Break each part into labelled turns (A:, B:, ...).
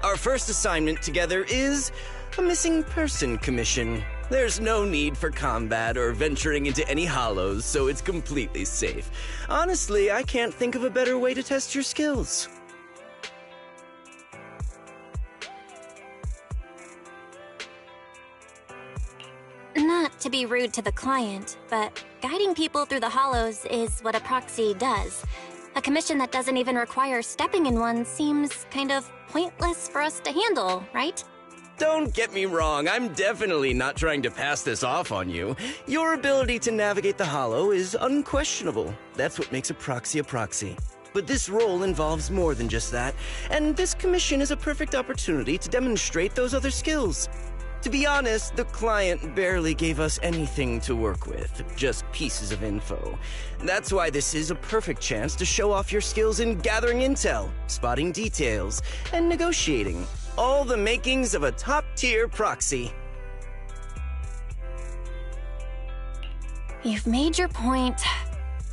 A: Our first assignment together is a missing person commission. There's no need for combat or venturing into any hollows, so it's completely safe. Honestly, I can't think of a better way to test your skills.
B: Not to be rude to the client, but guiding people through the hollows is what a proxy does. A commission that doesn't even require stepping in one seems kind of pointless for us to handle, right?
A: Don't get me wrong, I'm definitely not trying to pass this off on you. Your ability to navigate the hollow is unquestionable. That's what makes a proxy. But this role involves more than just that, and this commission is a perfect opportunity to demonstrate those other skills. To be honest, the client barely gave us anything to work with, just pieces of info. That's why this is a perfect chance to show off your skills in gathering intel, spotting details, and negotiating. All the makings of a top-tier proxy.
B: You've made your point.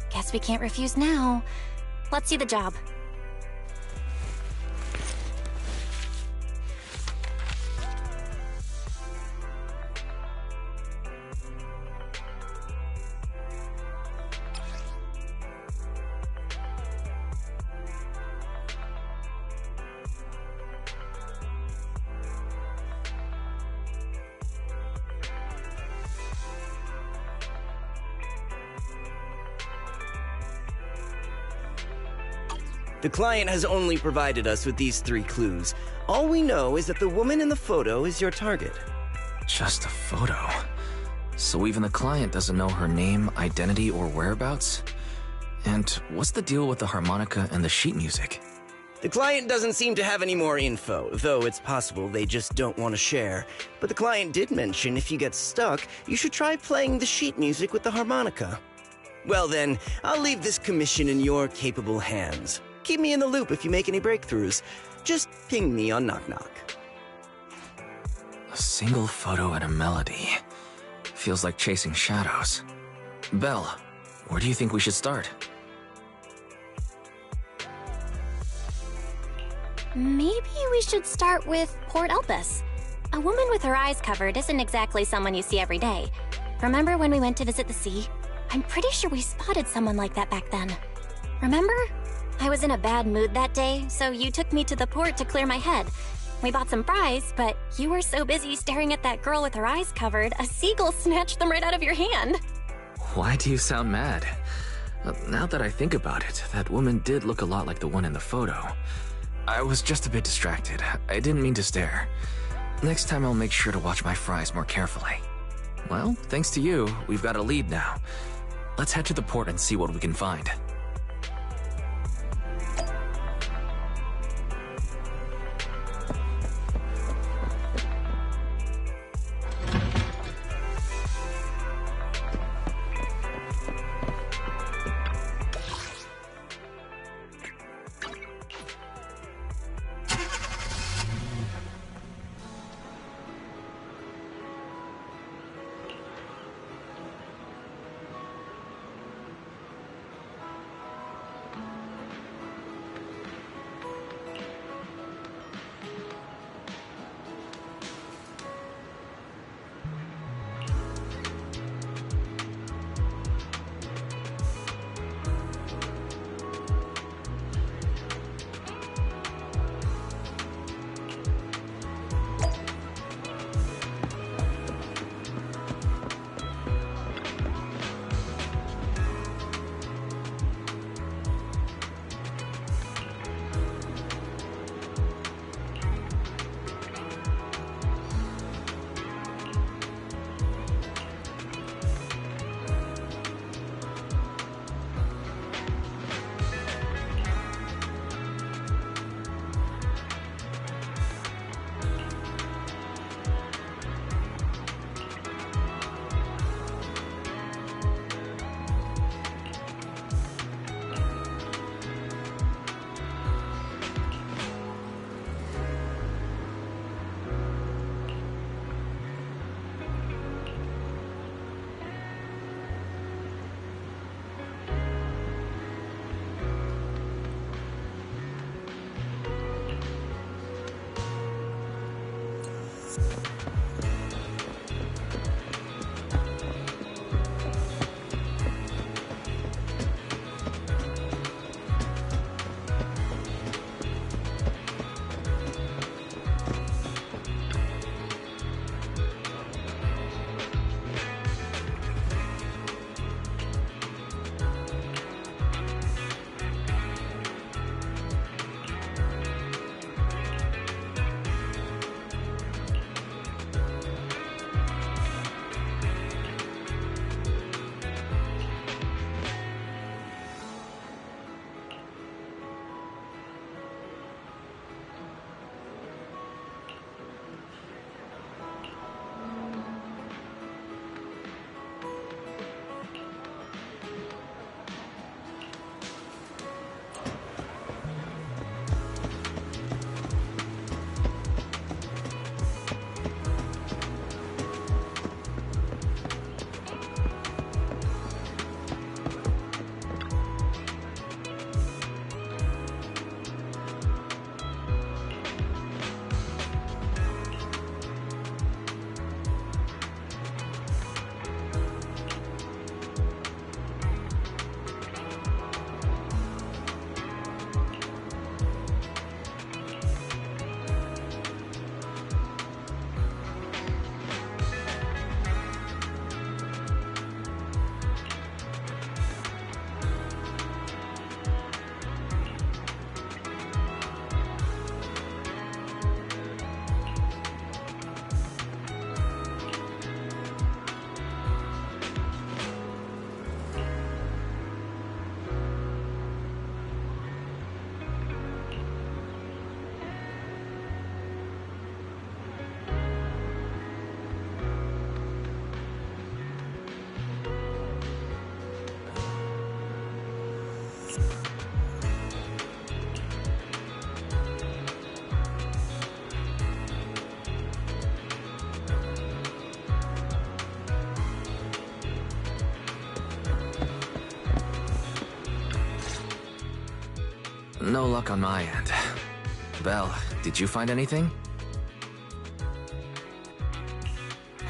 B: Guess we can't refuse now. Let's see the job.
A: The client has only provided us with these 3 clues. All we know is that the woman in the photo is your target.
C: Just a photo. So even the client doesn't know her name, identity, or whereabouts? And what's the deal with the harmonica and the sheet music?
A: The client doesn't seem to have any more info, though it's possible they just don't want to share. But the client did mention if you get stuck, you should try playing the sheet music with the harmonica. Well then, I'll leave this commission in your capable hands. Keep me in the loop if you make any breakthroughs. Just ping me on Knock Knock.
C: A single photo and a melody. Feels like chasing shadows. Belle, where do you think we should start?
B: Maybe we should start with Port Elpis. A woman with her eyes covered isn't exactly someone you see every day. Remember when we went to visit the sea? I'm pretty sure we spotted someone like that back then. Remember? I was in a bad mood that day, so you took me to the port to clear my head. We bought some fries, but you were so busy staring at that girl with her eyes covered, a seagull snatched them right out of your hand.
C: Why do you sound mad? Now that I think about it, that woman did look a lot like the one in the photo. I was just a bit distracted. I didn't mean to stare. Next time I'll make sure to watch my fries more carefully. Well, thanks to you, we've got a lead now. Let's head to the port and see what we can find. No luck on my end. Belle, did you find anything?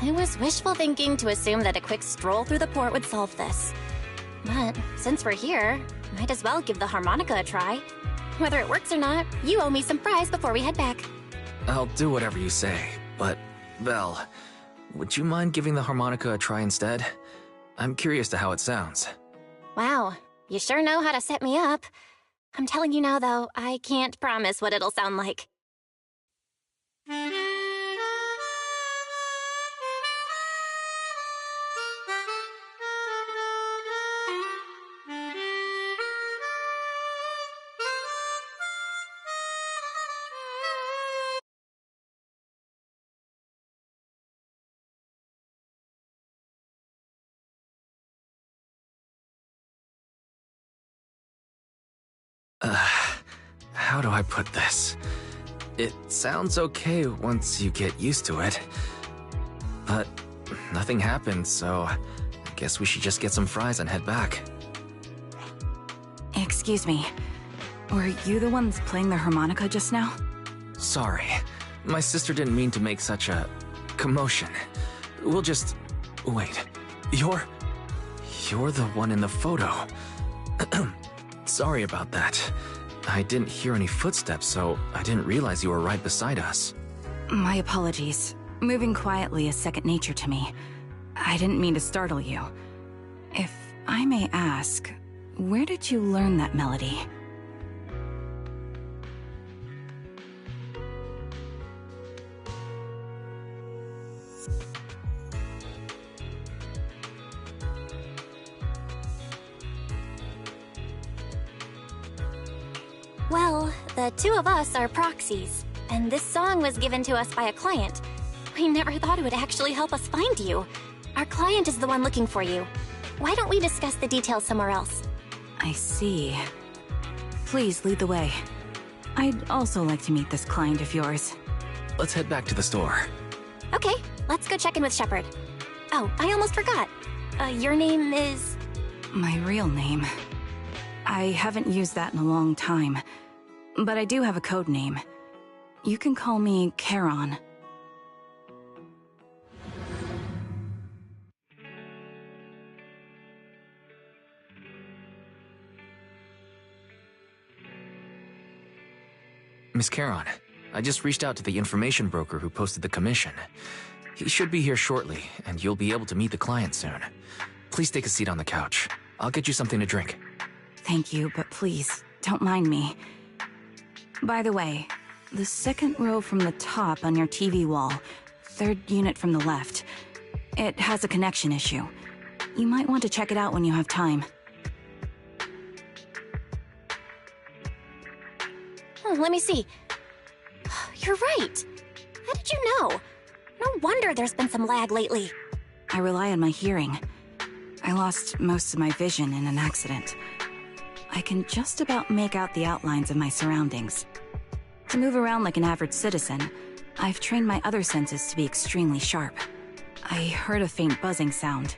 B: I was wishful thinking to assume that a quick stroll through the port would solve this. But since we're here, might as well give the harmonica a try. Whether it works or not, you owe me some fries before we head back.
C: I'll do whatever you say, but Belle, would you mind giving the harmonica a try instead? I'm curious to how it sounds.
B: Wow, you sure know how to set me up. I'm telling you now, though, I can't promise what it'll sound like.
C: How do I put this? It sounds okay once you get used to it. But nothing happened, so I guess we should just get some fries and head back.
D: Excuse me. Were you the ones playing the harmonica just now?
C: Sorry. My sister didn't mean to make such a commotion. We'll just... Wait. You're the one in the photo. Sorry about that. I didn't hear any footsteps, so I didn't realize you were right beside us.
D: My apologies. Moving quietly is second nature to me. I didn't mean to startle you. If I may ask, where did you learn that melody?
B: Well, the two of us are proxies, and this song was given to us by a client. We never thought it would actually help us find you. Our client is the one looking for you. Why don't we discuss the details somewhere else?
D: I see. Please lead the way. I'd also like to meet this client of yours.
C: Let's head back to the store.
B: Okay, let's go check in with Shepard. Oh, I almost forgot. Your name is...
D: My real name. I haven't used that in a long time, but I do have a code name. You can call me Charon.
C: Miss Charon, I just reached out to the information broker who posted the commission. He should be here shortly, and you'll be able to meet the client soon. Please take a seat on the couch. I'll get you something to drink.
D: Thank you, but please, don't mind me. By the way, the second row from the top on your TV wall, third unit from the left, it has a connection issue. You might want to check it out when you have time.
B: Oh, let me see. You're right. How did you know? No wonder there's been some lag lately.
D: I rely on my hearing. I lost most of my vision in an accident. I can just about make out the outlines of my surroundings. To move around like an average citizen, I've trained my other senses to be extremely sharp. I heard a faint buzzing sound.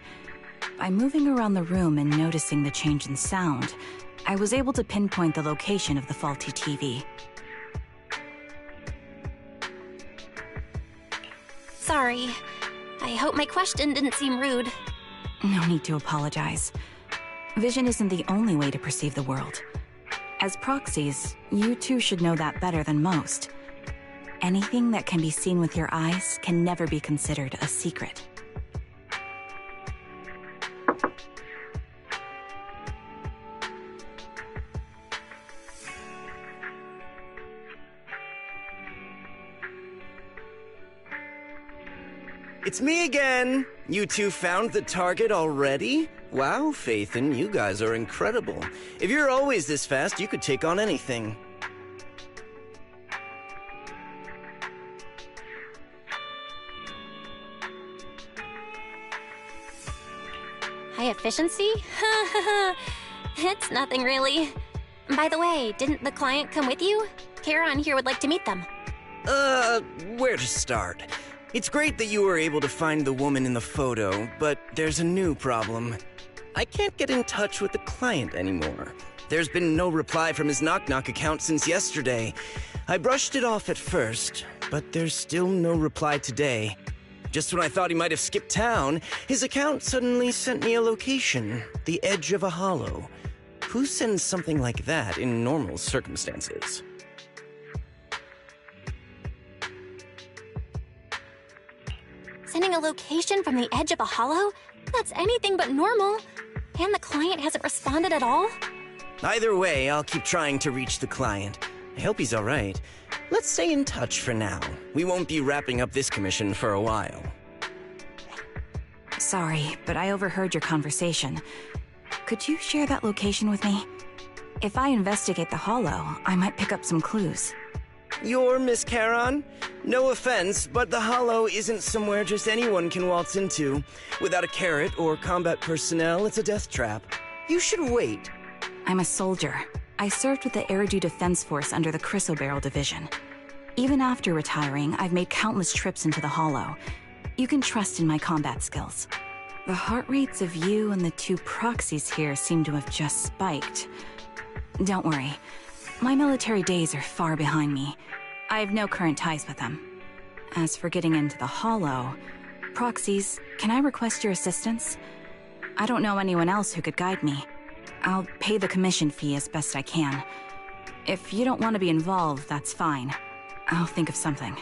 D: By moving around the room and noticing the change in sound, I was able to pinpoint the location of the faulty TV.
B: Sorry. I hope my question didn't seem rude.
D: No need to apologize. Vision isn't the only way to perceive the world. As proxies, you two should know that better than most. Anything that can be seen with your eyes can never be considered a secret.
A: It's me again! You two found the target already? Wow, Faithin, you guys are incredible. If you're always this fast, you could take on anything.
B: High efficiency? It's nothing really. By the way, didn't the client come with you? Charon here would like to meet them.
A: Where to start? It's great that you were able to find the woman in the photo, but there's a new problem. I can't get in touch with the client anymore. There's been no reply from his Knock Knock account since yesterday. I brushed it off at first, but there's still no reply today. Just when I thought he might have skipped town, his account suddenly sent me a location, the edge of a hollow. Who sends something like that in normal circumstances?
B: Sending a location from the edge of a hollow? That's anything but normal. And the client hasn't responded at all?
A: Either way, I'll keep trying to reach the client. I hope he's alright. Let's stay in touch for now. We won't be wrapping up this commission for a while.
D: Sorry, but I overheard your conversation. Could you share that location with me? If I investigate the hollow, I might pick up some clues.
A: You're Miss Charon? No offense, but the hollow isn't somewhere just anyone can waltz into. Without a carrot or combat personnel, it's a death trap. You should wait.
D: I'm a soldier. I served with the Eridu Defense Force under the Chrysoberyl Division. Even after retiring, I've made countless trips into the hollow. You can trust in my combat skills. The heart rates of you and the two proxies here seem to have just spiked. Don't worry. My military days are far behind me. I have no current ties with them. As for getting into the hollow, proxies, can I request your assistance? I don't know anyone else who could guide me. I'll pay the commission fee as best I can. If you don't want to be involved, that's fine. I'll think of something.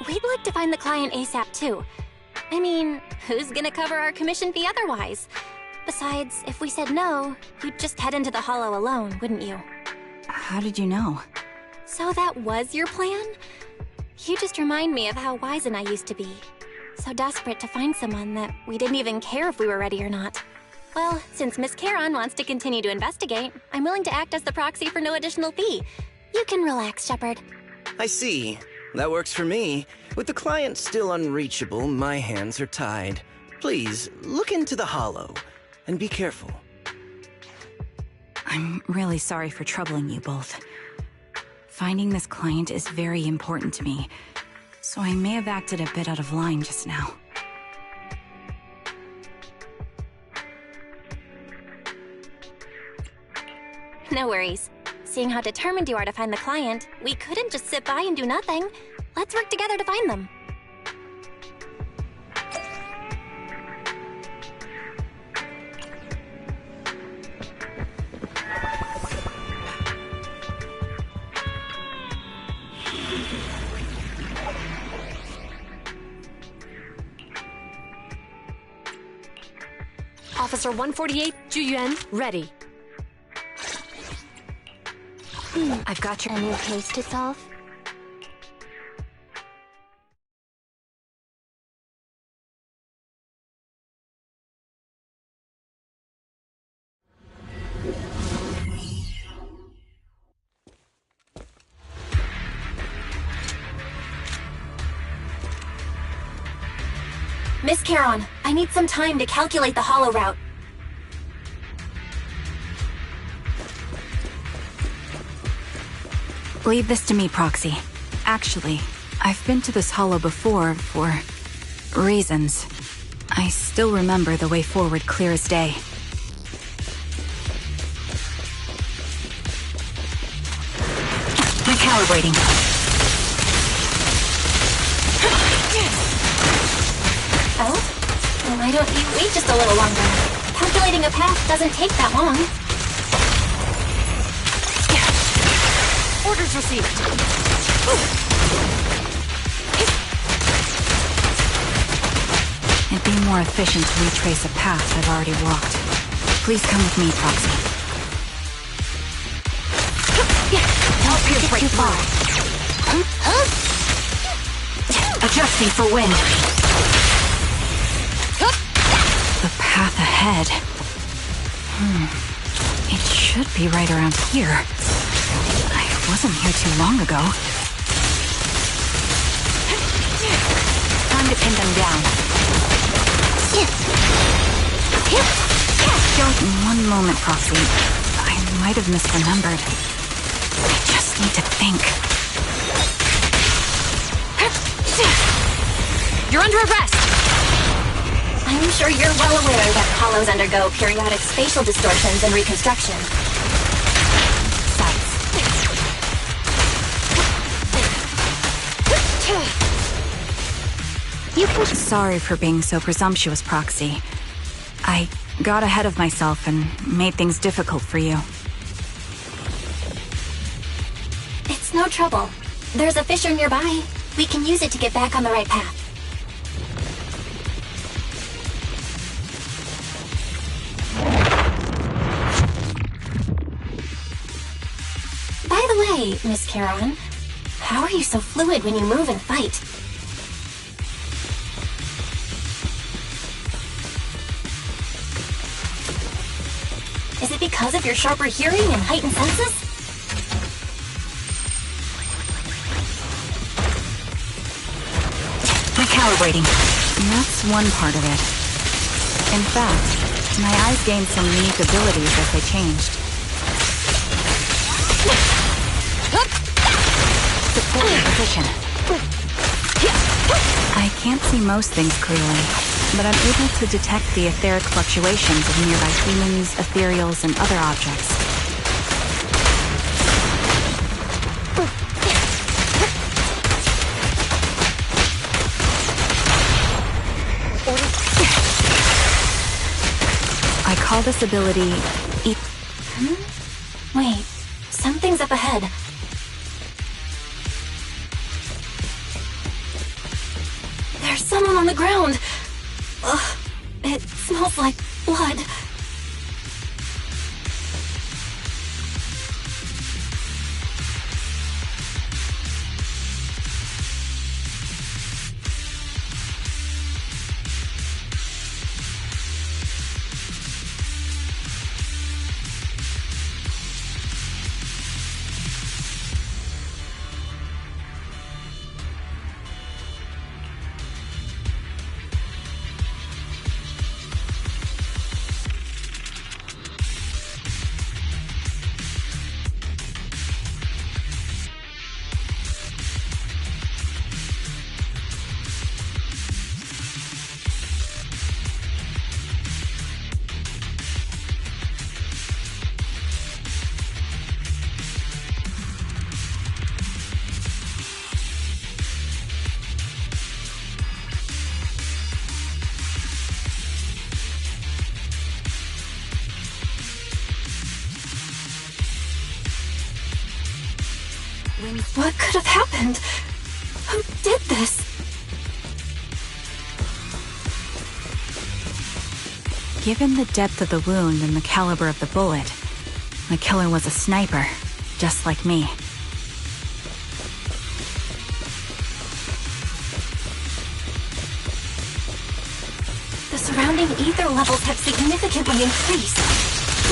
B: We'd like to find the client ASAP too. I mean, who's gonna cover our commission fee otherwise? Besides, if we said no, you'd just head into the hollow alone, wouldn't you?
D: How did you know?
B: So that was your plan? You just remind me of how wise and I used to be. So desperate to find someone that we didn't even care if we were ready or not. Well, since Miss Charon wants to continue to investigate, I'm willing to act as the proxy for no additional fee. You can relax, Shepard.
A: I see. That works for me. With the client still unreachable, my hands are tied. Please, look into the hollow, and be careful.
D: I'm really sorry for troubling you both. Finding this client is very important to me, so I may have acted a bit out of line just now.
B: No worries. Seeing how determined you are to find the client, we couldn't just sit by and do nothing. Let's work together to find them.
E: Officer 148, Juyuan, ready.
D: I've got your...
B: A new case to solve? Miss Caron, I need some time to calculate the hollow route.
D: Leave this to me, Proxy. Actually, I've been to this hollow before for... reasons. I still remember the way forward clear as day. Recalibrating.
B: Oh? Well, why don't you wait just a little longer? Calculating a path doesn't take that long.
E: Orders received.
D: It'd be more efficient to retrace a path I've already walked. Please come with me, Proxy. Don't pierce right through. Adjusting for wind. The path ahead. It should be right around here. I wasn't here too long ago. Time to pin them down. One moment, Proxy. I might have misremembered. I just need to think.
E: You're under arrest!
B: I'm sure you're well aware that hollows undergo periodic spatial distortions and reconstruction.
D: Sights. You can... Sorry for being so presumptuous, Proxy. I got ahead of myself and made things difficult for you.
B: It's no trouble. There's a fissure nearby. We can use it to get back on the right path. By the way, Miss Caron, how are you so fluid when you move and fight? Is it because of your sharper hearing and heightened senses?
D: Recalibrating. That's one part of it. In fact, my eyes gained some unique abilities as they changed. Support position. I can't see most things clearly, but I'm able to detect the etheric fluctuations of nearby humans, ethereals, and other objects. I call this ability...
B: Wait, something's up ahead. There's someone on the ground. Ugh, it smells like blood. What could have happened? Who did this?
D: Given the depth of the wound and the caliber of the bullet, the killer was a sniper, just like me.
B: The surrounding ether levels have significantly increased.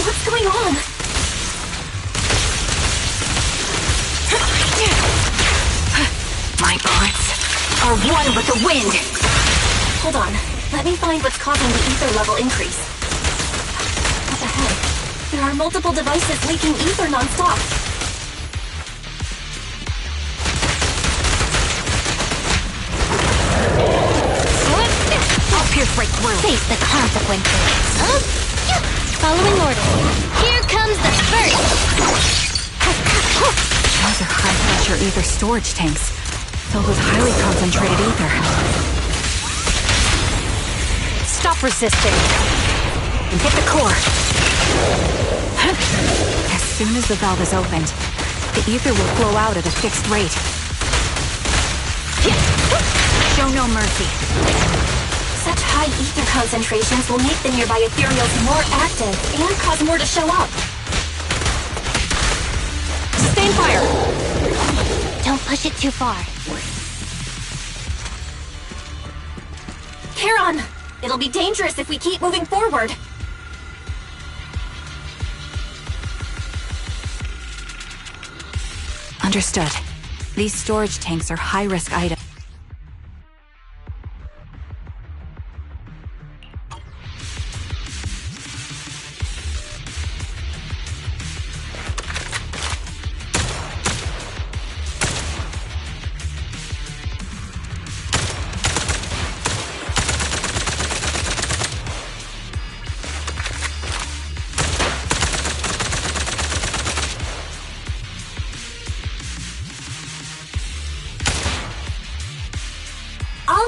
B: What's going on?
D: My bullets are one with the wind!
B: Hold on. Let me find what's causing the ether level increase. Up ahead, there are multiple devices leaking ether non-stop.
D: I'll pierce right through.
B: Face the consequences. Following orders. Here comes the first.
D: Those are high-pressure ether storage tanks, filled with highly concentrated ether.
B: Stop resisting. And hit the core.
D: As soon as the valve is opened, the ether will flow out at a fixed rate. Show no mercy.
B: Such high ether concentrations will make the nearby ethereals more active and cause more to show up.
E: Sustain fire!
B: Don't push it too far. Charon! It'll be dangerous if we keep moving forward.
D: Understood. These storage tanks are high-risk items.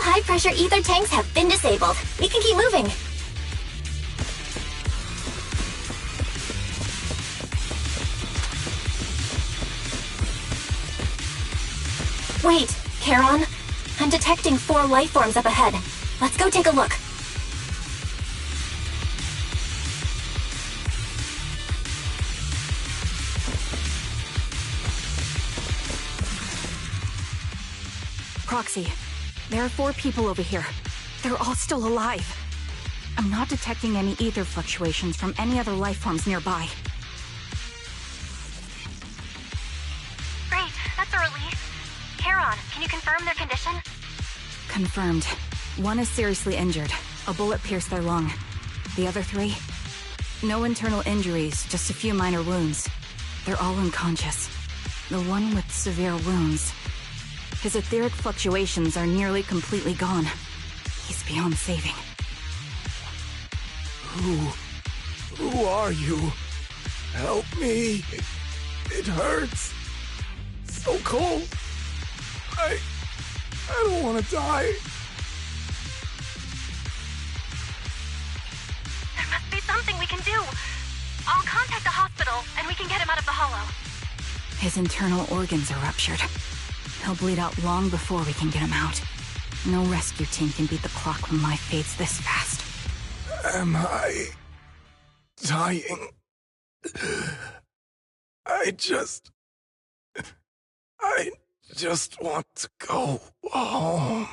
B: High-pressure ether tanks have been disabled. We can keep moving. Wait, Charon. I'm detecting 4 life forms up ahead. Let's go take a look.
D: Proxy. There are 4 people over here. They're all still alive. I'm not detecting any ether fluctuations from any other life forms nearby.
B: Great, that's a relief. Charon, can you confirm their condition?
D: Confirmed. 1 is seriously injured. A bullet pierced their lung. The other 3? No internal injuries, just a few minor wounds. They're all unconscious. The one with severe wounds. His etheric fluctuations are nearly completely gone. He's beyond saving.
F: Who are you? Help me. It hurts. So cold. I don't want to die.
B: There must be something we can do. I'll contact the hospital, and we can get him out of the hollow.
D: His internal organs are ruptured. He'll bleed out long before we can get him out. No rescue team can beat the clock when life fades this fast.
F: Am I dying? I just want to go home.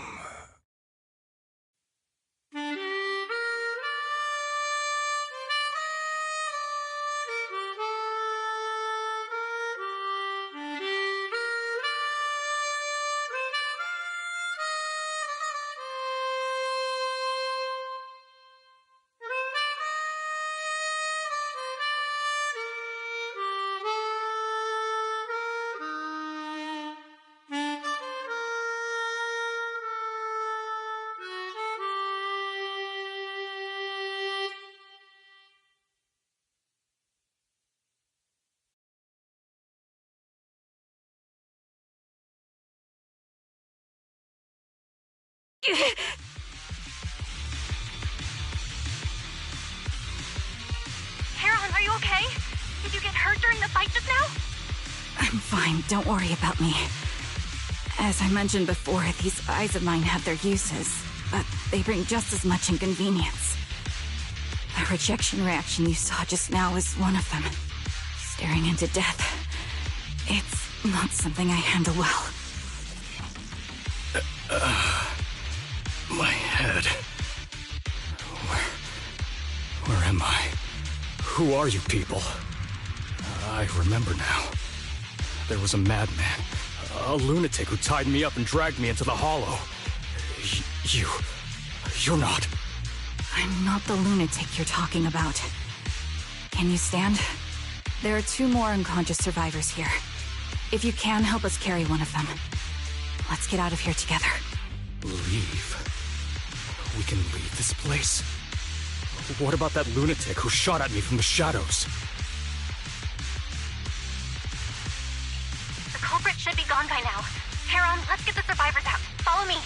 B: Charon, are you okay? Did you get hurt during the fight just now?
D: I'm fine, don't worry about me. As I mentioned before, these eyes of mine have their uses, but they bring just as much inconvenience. That rejection reaction you saw just now was one of them. Staring into death. It's not something I handle well.
A: My head. Where am I? Who are you people? I remember now. There was a madman, a lunatic who tied me up and dragged me into the hollow. You're not...
D: I'm not the lunatic you're talking about. Can you stand? There are 2 more unconscious survivors here. If you can, help us carry one of them. Let's get out of here together.
A: Leave? We can leave this place? What about that lunatic who shot at me from the shadows?
B: The culprit should be gone by now. Heron, let's get the survivors out. Follow me.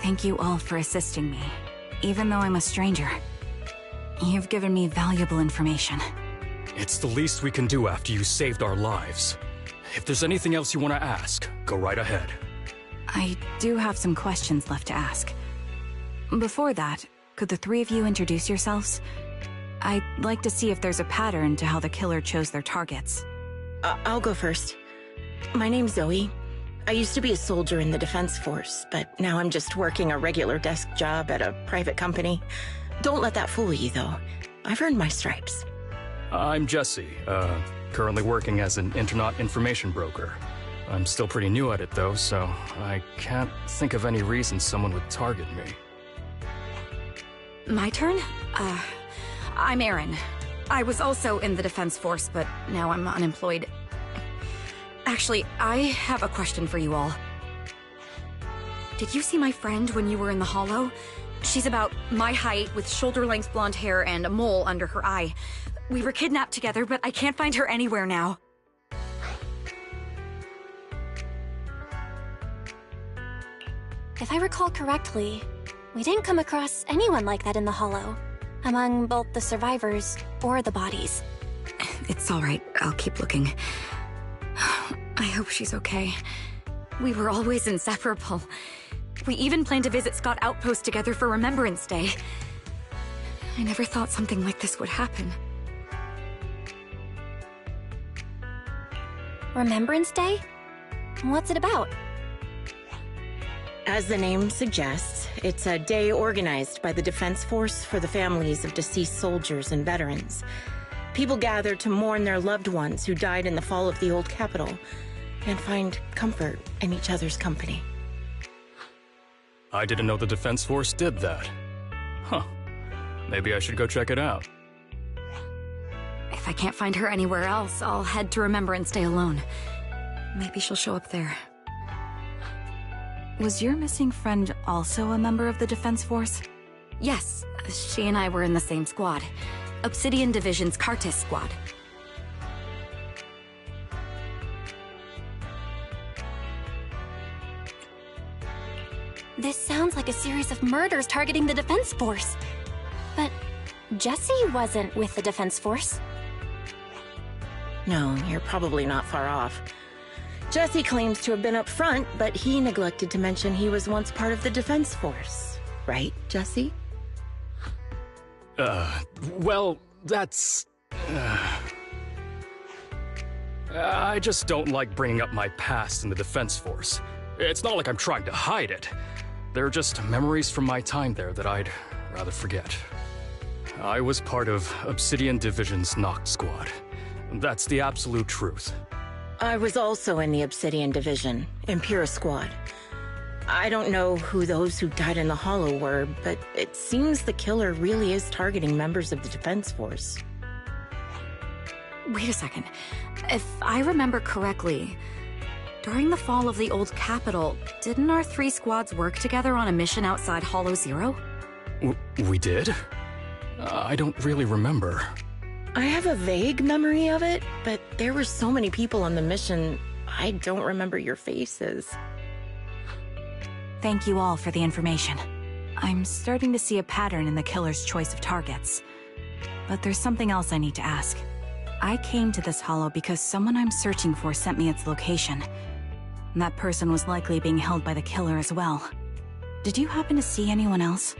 D: Thank you all for assisting me, even though I'm a stranger. You've given me valuable information.
G: It's the least we can do after you saved our lives. If there's anything else you want to ask, go right ahead.
D: I do have some questions left to ask. Before that, could the three of you introduce yourselves? I'd like to see if there's a pattern to how the killer chose their targets.
H: I'll go first. My name's Zoe. I used to be a soldier in the Defense Force, but now I'm just working a regular desk job at a private company. Don't let that fool you, though. I've earned my stripes.
G: I'm Jesse, currently working as an internaut information broker. I'm still pretty new at it, though, so I can't think of any reason someone would target me.
D: My turn? I'm Erin. I was also in the Defense Force, but now I'm unemployed. Actually, I have a question for you all. Did you see my friend when you were in the Hollow? She's about my height, with shoulder-length blonde hair and a mole under her eye. We were kidnapped together, but I can't find her anywhere now.
B: If I recall correctly, we didn't come across anyone like that in the Hollow, among both the survivors or the bodies.
D: It's all right. I'll keep looking. I hope she's okay. We were always inseparable. We even planned to visit Scott Outpost together for Remembrance Day. I never thought something like this would happen.
B: Remembrance Day? What's it about?
H: As the name suggests, it's a day organized by the Defense Force for the families of deceased soldiers and veterans. People gather to mourn their loved ones who died in the fall of the old capital and find comfort in each other's company.
G: I didn't know the Defense Force did that. Huh. Maybe I should go check it out.
D: If I can't find her anywhere else, I'll head to Remembrance Day alone. Maybe she'll show up there. Was your missing friend also a member of the Defense Force? Yes, she and I were in the same squad. Obsidian Division's Cartis squad.
B: This sounds like a series of murders targeting the Defense Force. But Jesse wasn't with the Defense Force.
H: No, you're probably not far off. Jesse claims to have been up front, but he neglected to mention he was once part of the Defense Force. Right, Jesse?
G: Well, that's... I just don't like bringing up my past in the Defense Force. It's not like I'm trying to hide it. They're just memories from my time there that I'd rather forget. I was part of Obsidian Division's Noct Squad. That's the absolute truth.
H: I was also in the Obsidian Division, Impera Squad. I don't know who those who died in the Hollow were, but it seems the killer really is targeting members of the Defense Force.
D: Wait a second. If I remember correctly, during the fall of the old capital, didn't our three squads work together on a mission outside Hollow Zero?
G: We did? I don't really remember.
H: I have a vague memory of it, but there were so many people on the mission, I don't remember your faces.
D: Thank you all for the information. I'm starting to see a pattern in the killer's choice of targets. But there's something else I need to ask. I came to this hollow because someone I'm searching for sent me its location. And that person was likely being held by the killer as well. Did you happen to see anyone else?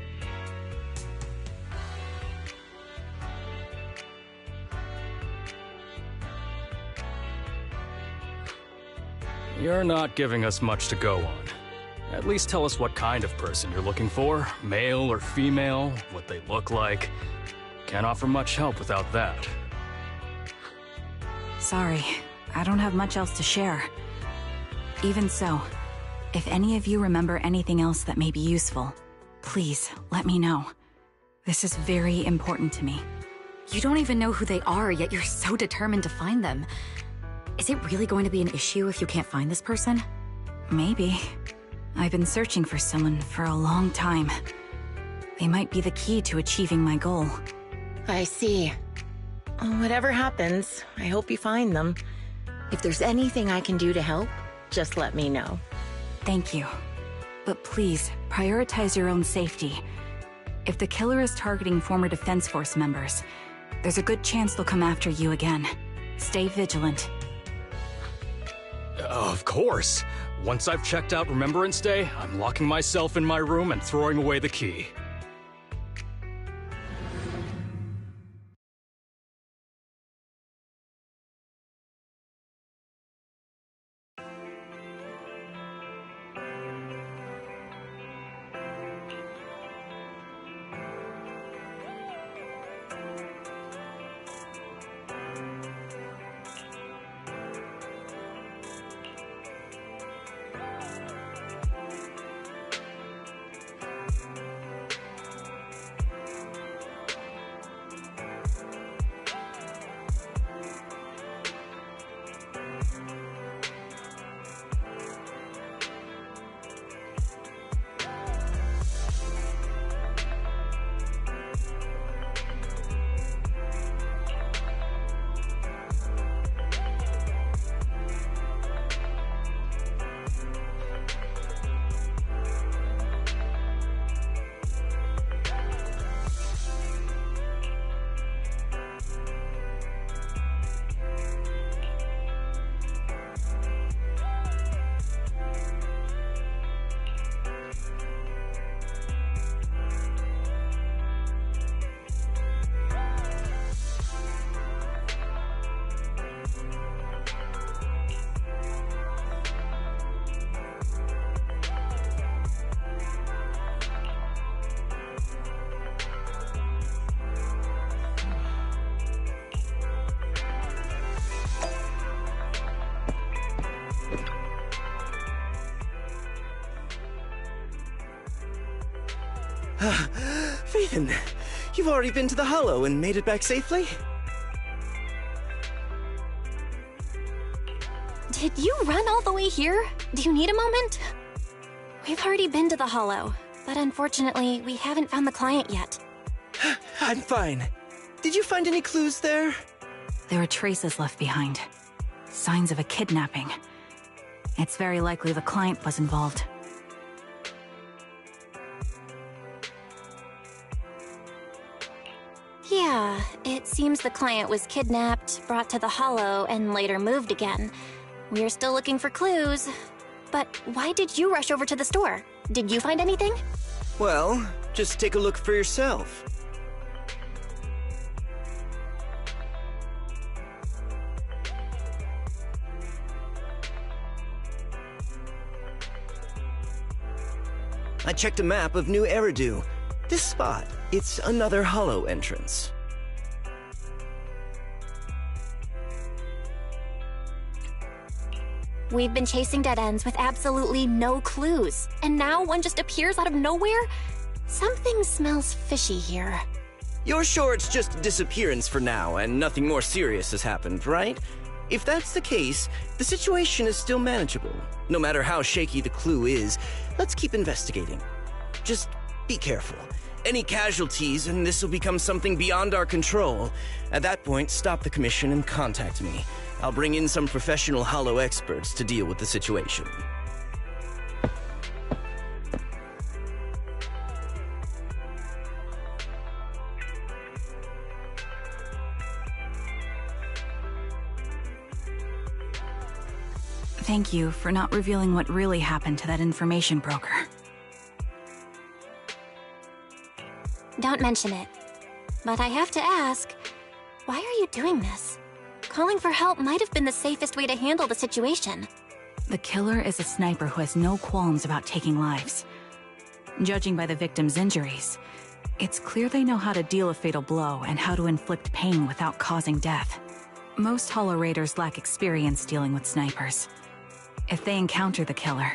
G: You're not giving us much to go on. At least tell us what kind of person you're looking for, male or female, what they look like. Can't offer much help without that.
D: Sorry, I don't have much else to share. Even so, if any of you remember anything else that may be useful, please let me know. This is very important to me. You don't even know who they are, yet you're so determined to find them. Is it really going to be an issue if you can't find this person? Maybe. I've been searching for someone for a long time. They might be the key to achieving my goal.
H: I see. Whatever happens, I hope you find them. If there's anything I can do to help, just let me know.
D: Thank you. But please, prioritize your own safety. If the killer is targeting former Defense Force members, there's a good chance they'll come after you again. Stay vigilant.
G: Of course. Once I've checked out Remembrance Day, I'm locking myself in my room and throwing away the key.
A: Phaeton, you've already been to the Hollow and made it back safely?
B: Did you run all the way here? Do you need a moment? We've already been to the Hollow, but unfortunately, we haven't found the client yet.
A: I'm fine. Did you find any clues there?
D: There are traces left behind. Signs of a kidnapping. It's very likely the client was involved.
B: Yeah, it seems the client was kidnapped, brought to the Hollow, and later moved again. We're still looking for clues. But why did you rush over to the store? Did you find anything?
A: Well, just take a look for yourself. I checked a map of New Eridu. This spot, it's another Hollow entrance.
B: We've been chasing dead ends with absolutely no clues, and now one just appears out of nowhere? Something smells fishy here.
A: You're sure it's just a disappearance for now and nothing more serious has happened, right? If that's the case, the situation is still manageable. No matter how shaky the clue is, let's keep investigating. Just be careful. Any casualties and this will become something beyond our control. At that point, stop the commission and contact me. I'll bring in some professional Hollow experts to deal with the situation.
D: Thank you for not revealing what really happened to that information broker.
B: Don't mention it. But I have to ask, why are you doing this? Calling for help might have been the safest way to handle the situation.
D: The killer is a sniper who has no qualms about taking lives. Judging by the victim's injuries, it's clear they know how to deal a fatal blow and how to inflict pain without causing death. Most Hollow Raiders lack experience dealing with snipers. If they encounter the killer,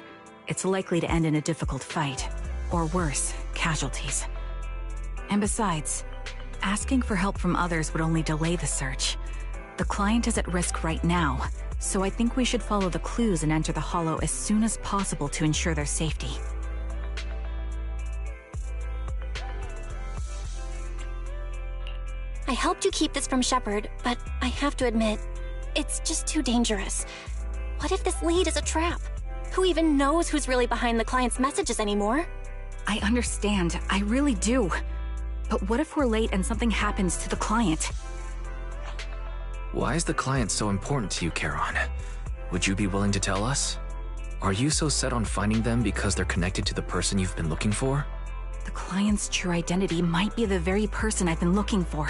D: it's likely to end in a difficult fight, or worse, casualties. And besides, asking for help from others would only delay the search. The client is at risk right now, so I think we should follow the clues and enter the Hollow as soon as possible to ensure their safety.
B: I helped you keep this from Shepard, but I have to admit, it's just too dangerous. What if this lead is a trap? Who even knows who's really behind the client's messages anymore?
D: I understand, I really do. But what if we're late and something happens to the client?
C: Why is the client so important to you, Charon? Would you be willing to tell us? Are you so set on finding them because they're connected to the person you've been looking for?
D: The client's true identity might be the very person I've been looking for.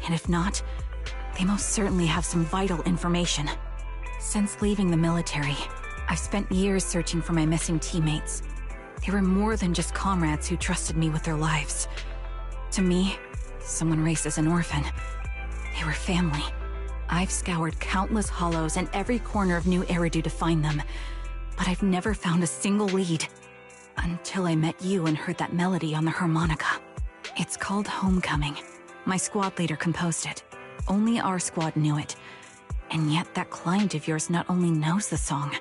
D: And if not, they most certainly have some vital information. Since leaving the military, I've spent years searching for my missing teammates. They were more than just comrades who trusted me with their lives. To me, someone raised as an orphan, they were family. I've scoured countless hollows and every corner of New Eridu to find them, but I've never found a single lead. Until I met you and heard that melody on the harmonica. It's called Homecoming. My squad leader composed it. Only our squad knew it. And yet that client of yours not only knows the song,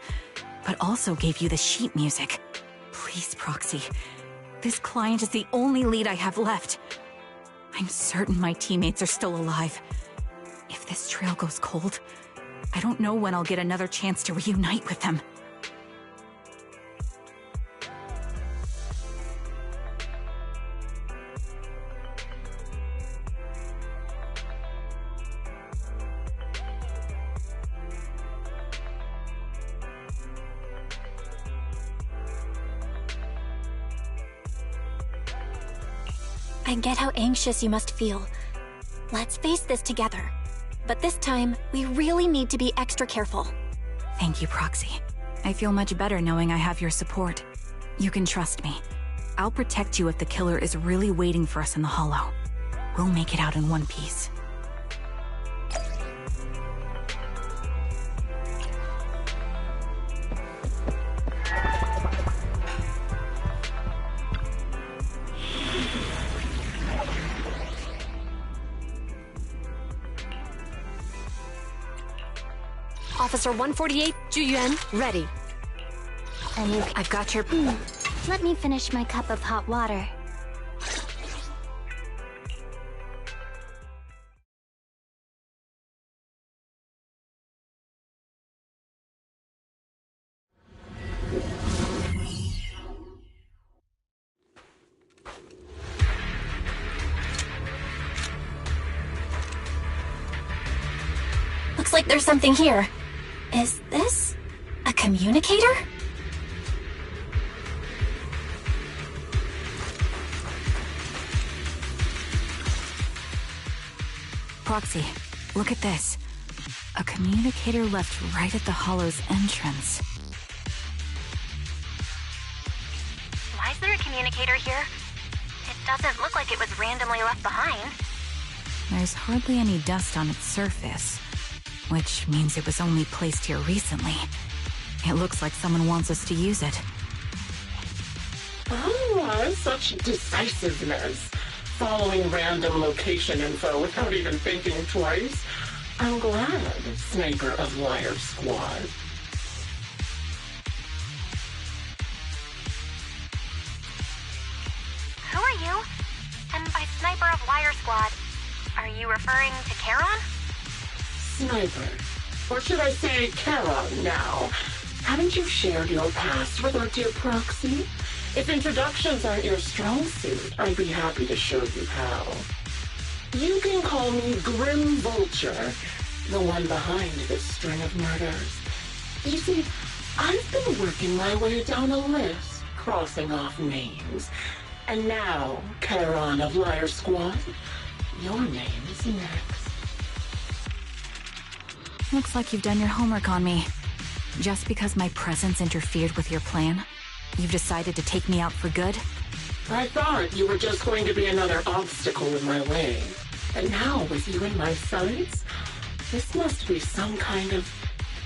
D: but also gave you the sheet music. Please, Proxy. This client is the only lead I have left. I'm certain my teammates are still alive. If this trail goes cold, I don't know when I'll get another chance to reunite with them.
B: I get how anxious you must feel. Let's face this together. But this time, we really need to be extra careful.
D: Thank you, Proxy. I feel much better knowing I have your support. You can trust me. I'll protect you if the killer is really waiting for us in the Hollow. We'll make it out in one piece.
E: Officer 148, Juyuan, ready.
D: I've got your...
B: Let me finish my cup of hot water. Looks like there's something here. Is this a communicator?
D: Proxy, look at this. A communicator left right at the Hollow's entrance.
B: Why is there a communicator here? It doesn't look like it was randomly left behind.
D: There's hardly any dust on its surface, which means it was only placed here recently. It looks like someone wants us to use it.
I: Oh, such decisiveness. Following random location info without even thinking twice. I'm glad, Sniper of Liar Squad.
B: Who are you? And by Sniper of Liar Squad, are you referring to Charon?
I: Sniper. Or should I say Charon now? Haven't you shared your past with our dear Proxy? If introductions aren't your strong suit, I'd be happy to show you how. You can call me Grim Vulture, the one behind this string of murders. You see, I've been working my way down a list, crossing off names. And now, Charon of Liar Squad, your name's next.
D: Looks like you've done your homework on me. Just because my presence interfered with your plan, you've decided to take me out for good?
I: I thought you were just going to be another obstacle in my way. And now, with you in my sights, this must be some kind of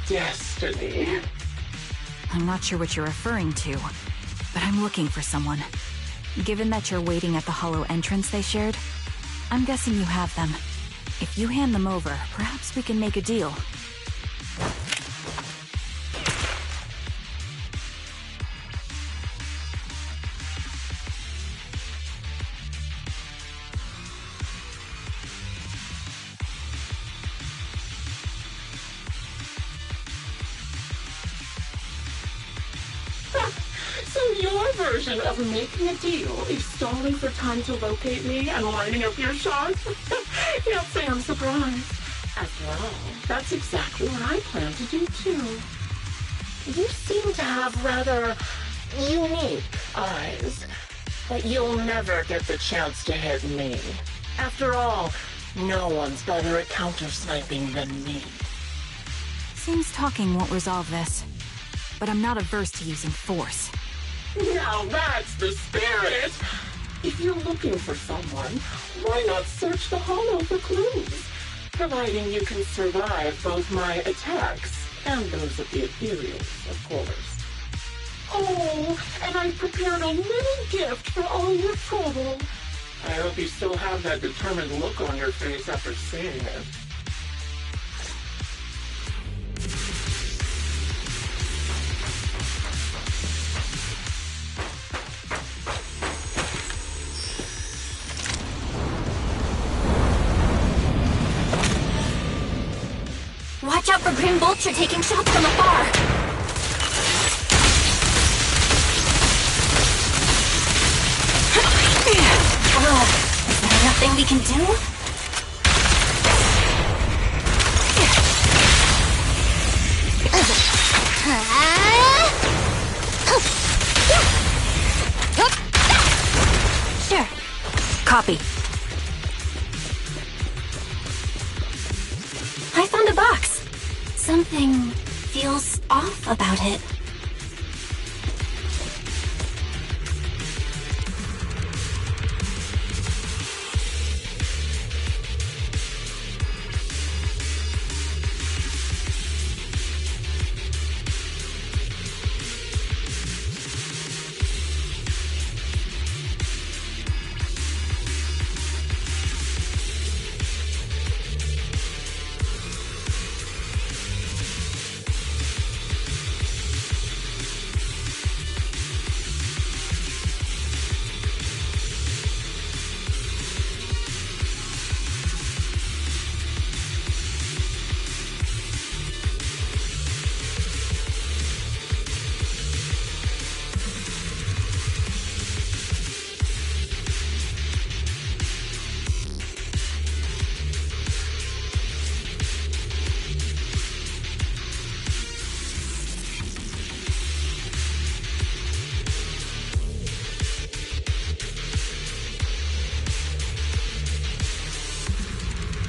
I: destiny.
D: I'm not sure what you're referring to, but I'm looking for someone. Given that you're waiting at the Hollow entrance they shared, I'm guessing you have them. If you hand them over, perhaps we can make a deal.
I: your version of making a deal is stalling for time to locate me and lining up your shots? Can't say I'm surprised. After all, that's exactly what I plan to do too. You seem to have rather unique eyes, but you'll never get the chance to hit me. After all, no one's better at counter-sniping than me.
D: Seems talking won't resolve this, but I'm not averse to using force.
I: Now that's the spirit! If you're looking for someone, why not search the hollow for clues? Providing you can survive both my attacks and those of the ethereals, of course. Oh, and I prepared a little gift for all your trouble. I hope you still have that determined look on your face after seeing it.
B: Watch out for Grim Vulture taking shots from afar! Is there nothing we can do?
D: Sure. Copy.
B: I found a box. Something feels off about it.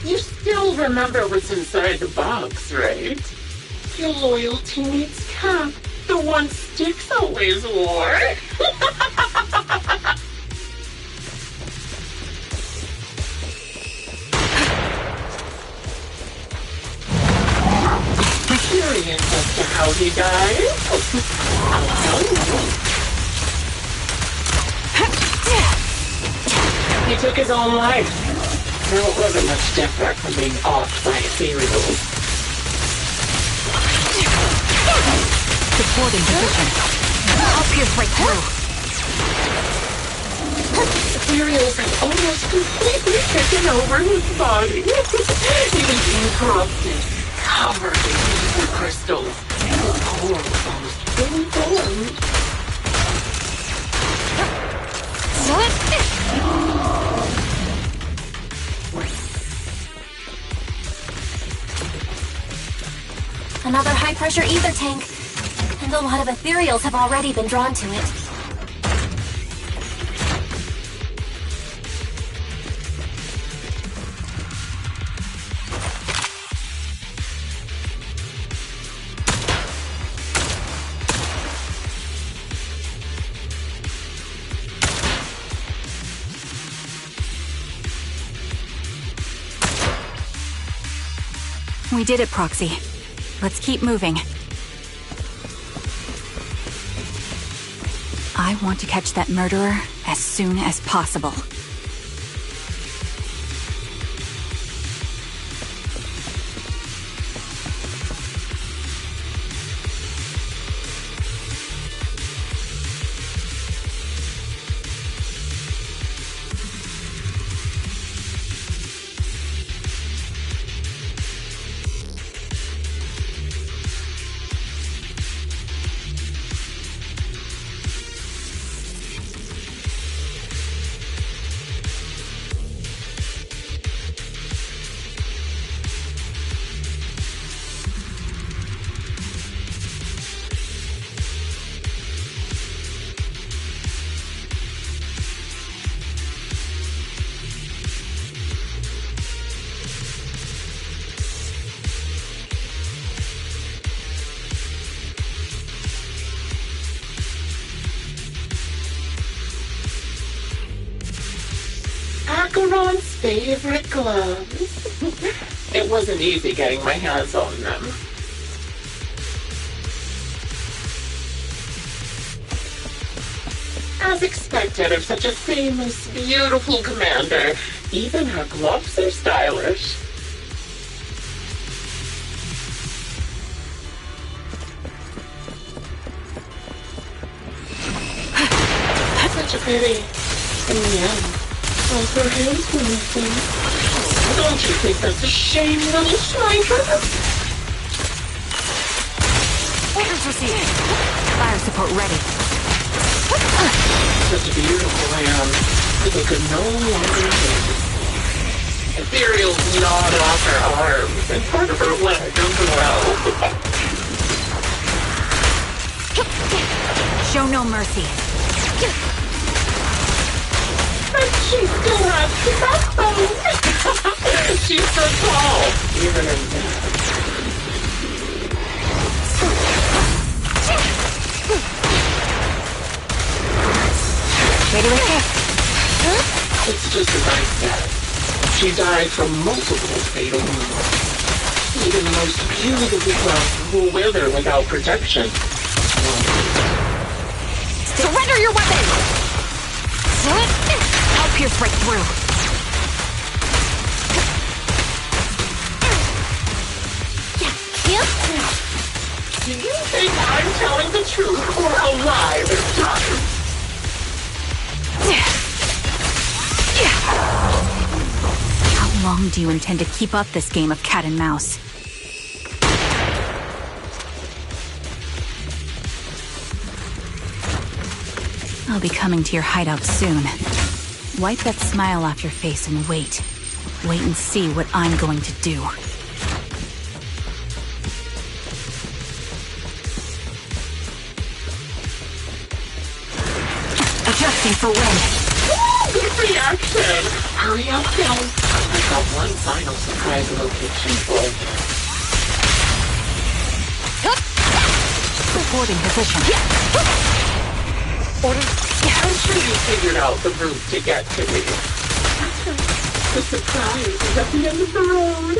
I: You still remember what's inside the box, right? Your loyal teammate's cap, the one Styx always wore. Curious as to how he died? I'll tell you. He took his own life. It wasn't much different from being offed by ethereals.
D: Supporting position. I'll pierce right through.
I: Ethereals have almost completely taken over his body. He was corrupted, covered in evil crystals. His core was almost fully formed.
B: Another high-pressure ether tank. And a lot of ethereals have already been drawn to it.
D: We did it, Proxy. Let's keep moving. I want to catch that murderer as soon as possible.
I: favorite gloves. It wasn't easy getting my hands on them. As expected of such a famous, beautiful commander, even her gloves are stylish. Such a pity. In the end, both her hands were missing. Don't you think that's a shame, little sniper?
D: Orders received. Fire support ready.
I: Such a beautiful lamb that they could no longer move. Ethereal's gnawed off her arms and part of her leg as well.
D: Show no mercy.
I: But she still has the backbone. She's so tall, even in death.
D: Ready with this?
I: It's just as I said. She died from multiple fatal wounds. Even the most beautiful cloth will wither without protection.
D: Surrender your weapon! I'll pierce right through.
I: Do you think I'm telling the truth or a lie this time?
D: How long do you intend to keep up this game of cat and mouse? I'll be coming to your hideout soon. Wipe that smile off your face and wait. Wait and see what I'm going to do. Adjusting for wind.
I: Good reaction! Hurry up, guys. I've got one final surprise location for you.
D: Supporting position.
I: I'm sure you figured out the route to get to me. The surprise is at the end of the road.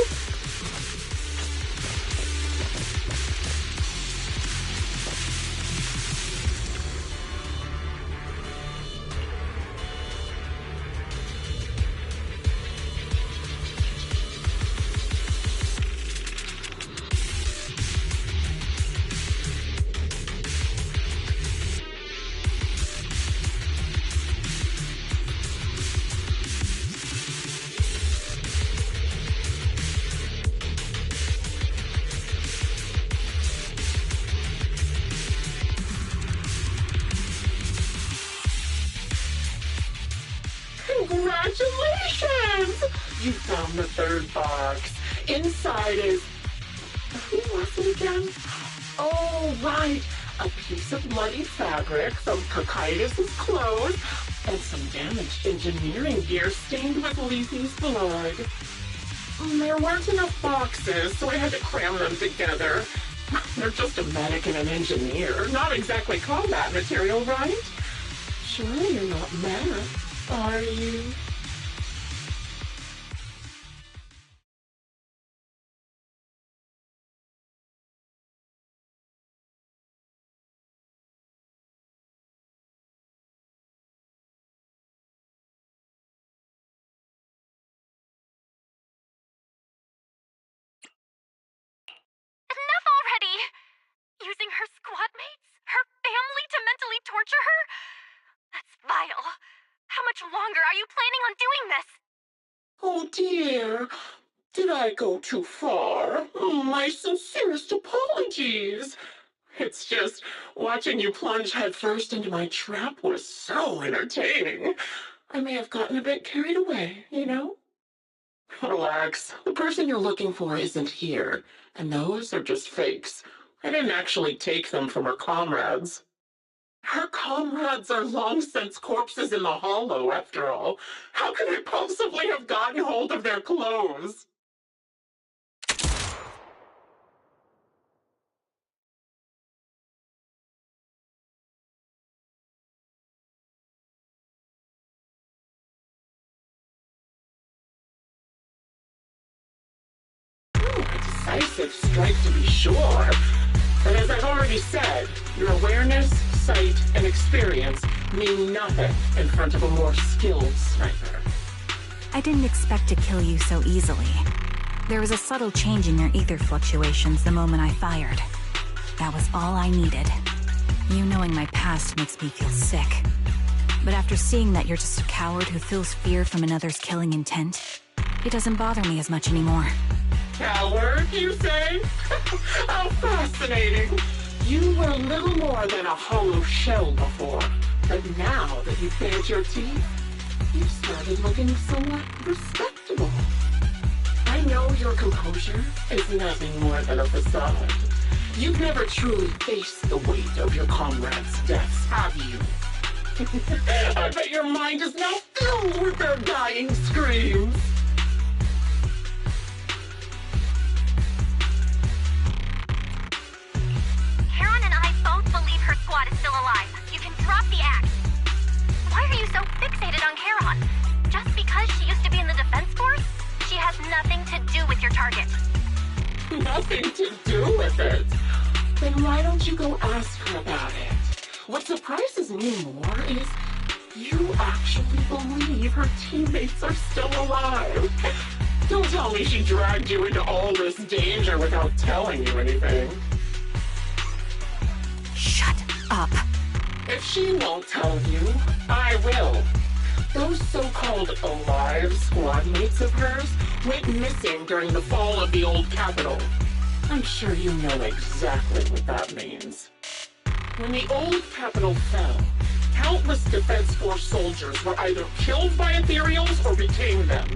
I: Congratulations! You found the third box. Inside is... Who was it again? Oh, right. A piece of bloody fabric from Cocytus's clothes and some damaged engineering gear stained with Lethy's blood. There weren't enough boxes, so I had to cram them together. They're just a medic and an engineer. Not exactly combat material, right? Surely you're not mad, are you?
B: Enough already! Using her squad mates? Her family to mentally torture her? That's vile. How much longer are you planning on doing this?
I: Oh dear, did I go too far? My sincerest apologies. It's just, watching you plunge headfirst into my trap was so entertaining. I may have gotten a bit carried away, you know? Relax, the person you're looking for isn't here, and those are just fakes. I didn't actually take them from her comrades. Her comrades are long since corpses in the hollow, after all. How could I possibly have gotten hold of their clothes? decisive strike to be sure. But as I've already said, your awareness, sight, and experience mean nothing in front of a more skilled sniper.
D: I didn't expect to kill you so easily. There was a subtle change in your ether fluctuations the moment I fired. That was all I needed. You knowing my past makes me feel sick. But after seeing that you're just a coward who feels fear from another's killing intent, it doesn't bother me as much anymore.
I: Coward, you say? How fascinating. You were little more than a hollow shell before. But now that you've bared your teeth, you've started looking somewhat respectable. I know your composure is nothing more than a facade. You've never truly faced the weight of your comrades' deaths, have you? I bet your mind is now filled with their dying screams.
B: Karen and I both believe her squad is still alive. You can drop the act. Why are you so fixated on Karen? Just because she used to be in the defense force? She has nothing to do with your target.
I: Nothing to do with it? Then why don't you go ask her about it? What surprises me more is you actually believe her teammates are still alive. Don't tell me she dragged you into all this danger without telling you anything.
D: Shut up.
I: If she won't tell you, I will. Those so-called alive squad mates of hers went missing during the fall of the old capital. I'm sure you know exactly what that means. When the old capital fell, countless Defense Force soldiers were either killed by Ethereals or became them.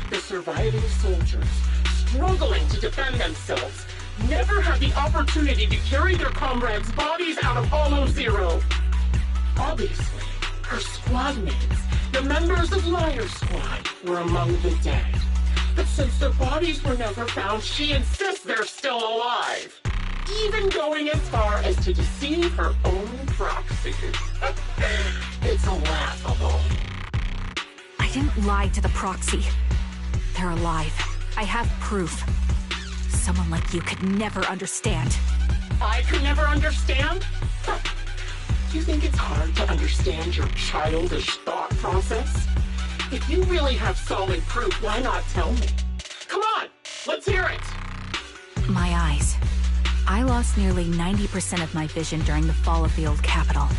I: The surviving soldiers, struggling to defend themselves, never had the opportunity to carry their comrades' bodies out of Hollow Zero. Obviously, her squad mates, the members of Liar Squad, were among the dead. But since their bodies were never found, she insists they're still alive. Even going as far as to deceive her own proxy. It's laughable.
D: I didn't lie to the proxy. They're alive. I have proof. Someone like you could never understand.
I: I could never understand? Do you think it's hard to understand your childish thought process? If you really have solid proof, why not tell me? Come on, let's hear it.
D: My eyes. I lost nearly 90% of my vision during the fall of the old capital.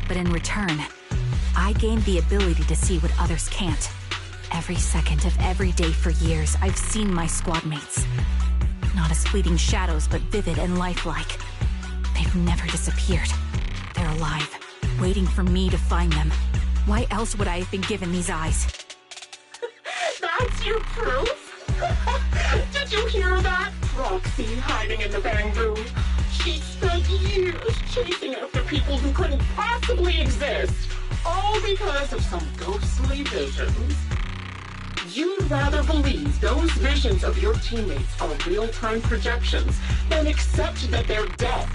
D: But in return, I gained the ability to see what others can't. Every second of every day for years, I've seen my squad mates. Not as fleeting shadows, but vivid and lifelike. They've never disappeared. They're alive, waiting for me to find them. Why else would I have been given these eyes?
I: That's your proof? Did you hear that? Proxy hiding in the bamboo. She spent years chasing after people who couldn't possibly exist, all because of some ghostly visions. You'd rather believe those visions of your teammates are real-time projections than accept that they're dead.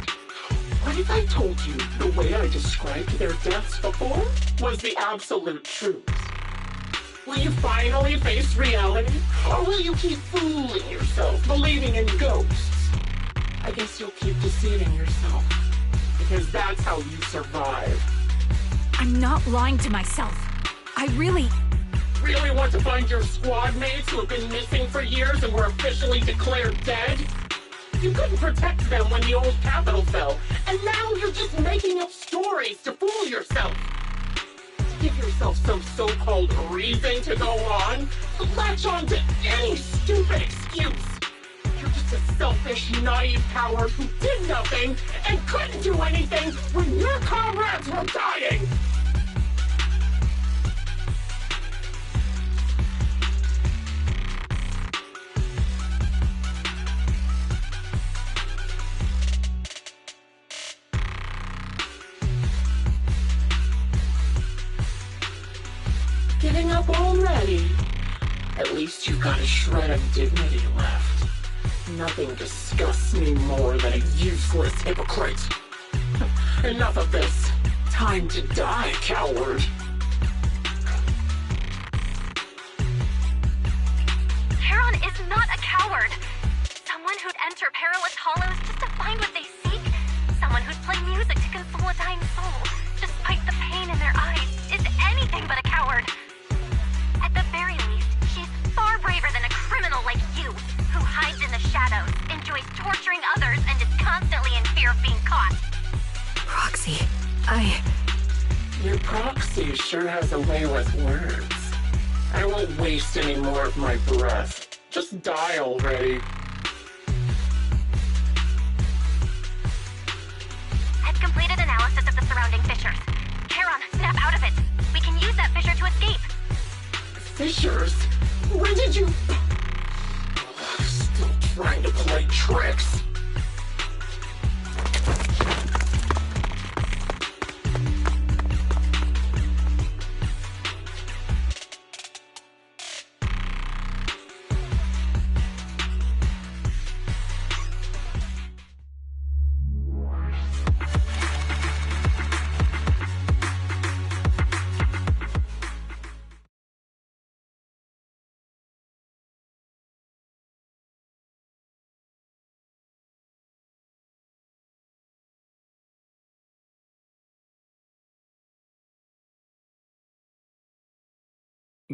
I: What if I told you the way I described their deaths before was the absolute truth? Will you finally face reality? Or will you keep fooling yourself, believing in ghosts? I guess you'll keep deceiving yourself. Because that's how you survive.
D: I'm not lying to myself. I really
I: want to find your squad mates who have been missing for years and were officially declared dead? You couldn't protect them when the old capital fell, and now you're just making up stories to fool yourself. To give yourself some so-called reason to go on, to latch on to any stupid excuse. You're just a selfish, naive coward who did nothing and couldn't do anything when your comrades were dying. Giving up already? At least you've got a shred of dignity left. Nothing disgusts me more than a useless hypocrite. Enough of this. Time to die, coward.
B: Karen is not a coward. Someone who'd enter perilous hollows just to find what they seek? Someone who'd play music to console a dying soul, despite the pain in their eyes, is anything but a coward. At the very least, she's far braver than a criminal like you, who hides in the shadows, enjoys torturing others, and is constantly in fear of being caught.
D: Proxy,
I: Your proxy sure has a way with words. I won't waste any more of my breath. Just die already.
B: I've completed analysis of the surrounding fissures. Charon, snap out of it. We can use that fissure to escape.
I: Fissures? When did you... Still trying to play tricks.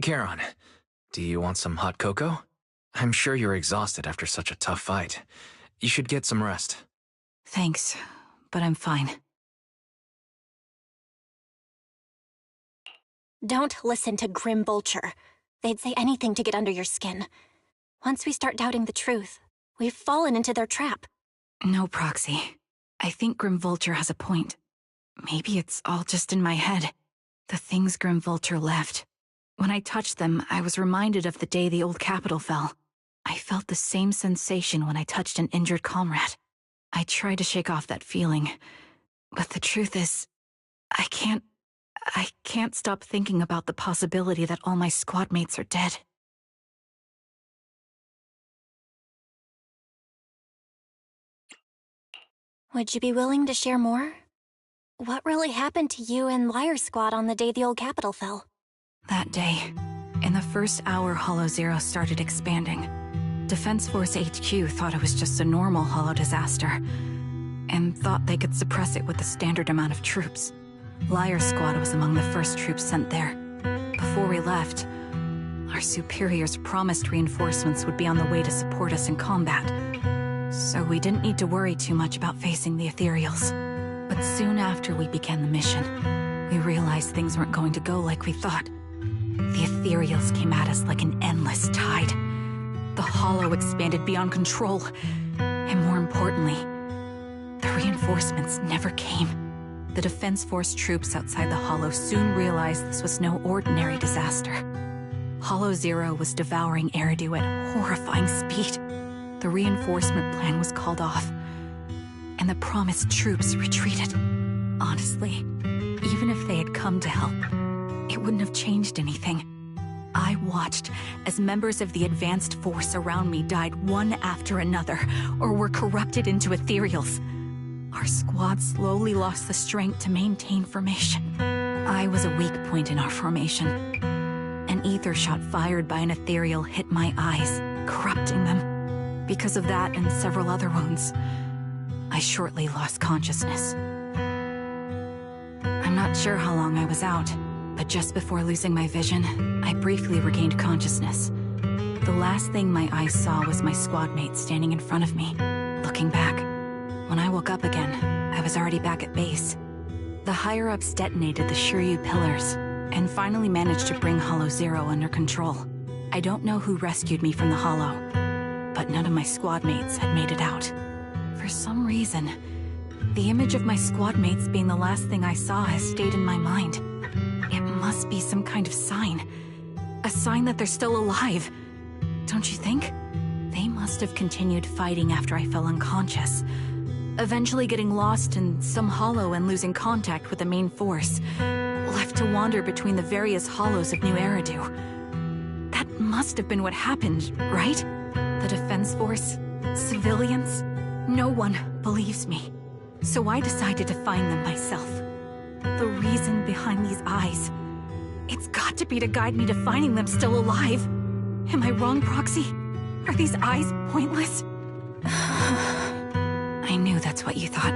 C: Charon, do you want some hot cocoa? I'm sure you're exhausted after such a tough fight. You should get some rest.
D: thanks, but I'm fine.
B: Don't listen to Grim Vulture. They'd say anything to get under your skin. Once we start doubting the truth, we've fallen into their trap.
D: No, Proxy. I think Grim Vulture has a point. Maybe it's all just in my head. The things Grim Vulture left. When I touched them, I was reminded of the day the old capital fell. I felt the same sensation when I touched an injured comrade. I tried to shake off that feeling, but the truth is, I can't stop thinking about the possibility that all my squad mates are dead.
B: Would you be willing to share more? What really happened to you and Liar Squad on the day the old capital fell?
D: That day, in the first hour Hollow Zero started expanding, Defense Force HQ thought it was just a normal Hollow disaster, and thought they could suppress it with the standard amount of troops. Liar Squad was among the first troops sent there. Before we left, our superiors promised reinforcements would be on the way to support us in combat, so we didn't need to worry too much about facing the Ethereals. But soon after we began the mission, we realized things weren't going to go like we thought. The Ethereals came at us like an endless tide. The Hollow expanded beyond control, and more importantly, the reinforcements never came. The Defense Force troops outside the Hollow soon realized this was no ordinary disaster. Hollow Zero was devouring Eridu at horrifying speed. The reinforcement plan was called off, and the promised troops retreated. Honestly, even if they had come to help, it wouldn't have changed anything. I watched as members of the advanced force around me died one after another, or were corrupted into ethereals. Our squad slowly lost the strength to maintain formation. I was a weak point in our formation. An ether shot fired by an ethereal hit my eyes, corrupting them. Because of that and several other wounds, I shortly lost consciousness. I'm not sure how long I was out, but just before losing my vision, I briefly regained consciousness. The last thing my eyes saw was my squad mate standing in front of me, looking back. When I woke up again, I was already back at base. The higher-ups detonated the Shiryu pillars, and finally managed to bring Hollow Zero under control. I don't know who rescued me from the Hollow, but none of my squad mates had made it out. For some reason, the image of my squad mates being the last thing I saw has stayed in my mind. It must be some kind of sign. A sign that they're still alive. Don't you think? They must have continued fighting after I fell unconscious, eventually getting lost in some hollow and losing contact with the main force, left to wander between the various hollows of New Eridu. That must have been what happened, right? The Defense Force? Civilians? No one believes me. So I decided to find them myself. The reason behind these eyes. It's got to be to guide me to finding them still alive. Am I wrong, Proxy? Are these eyes pointless? I knew that's what you thought.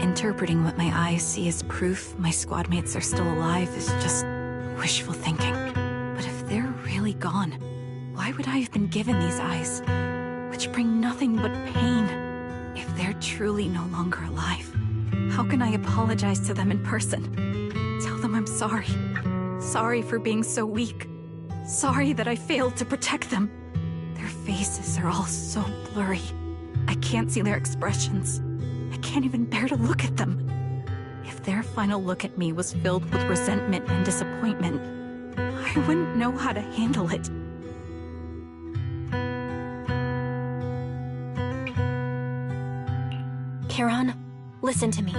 D: Interpreting what my eyes see as proof my squad mates are still alive is just wishful thinking. But if they're really gone, why would I have been given these eyes, which bring nothing but pain? If they're truly no longer alive, how can I apologize to them in person? Tell them I'm sorry. Sorry for being so weak. Sorry that I failed to protect them. Their faces are all so blurry. I can't see their expressions. I can't even bear to look at them. If their final look at me was filled with resentment and disappointment, I wouldn't know how to handle it.
B: Charon, listen to me.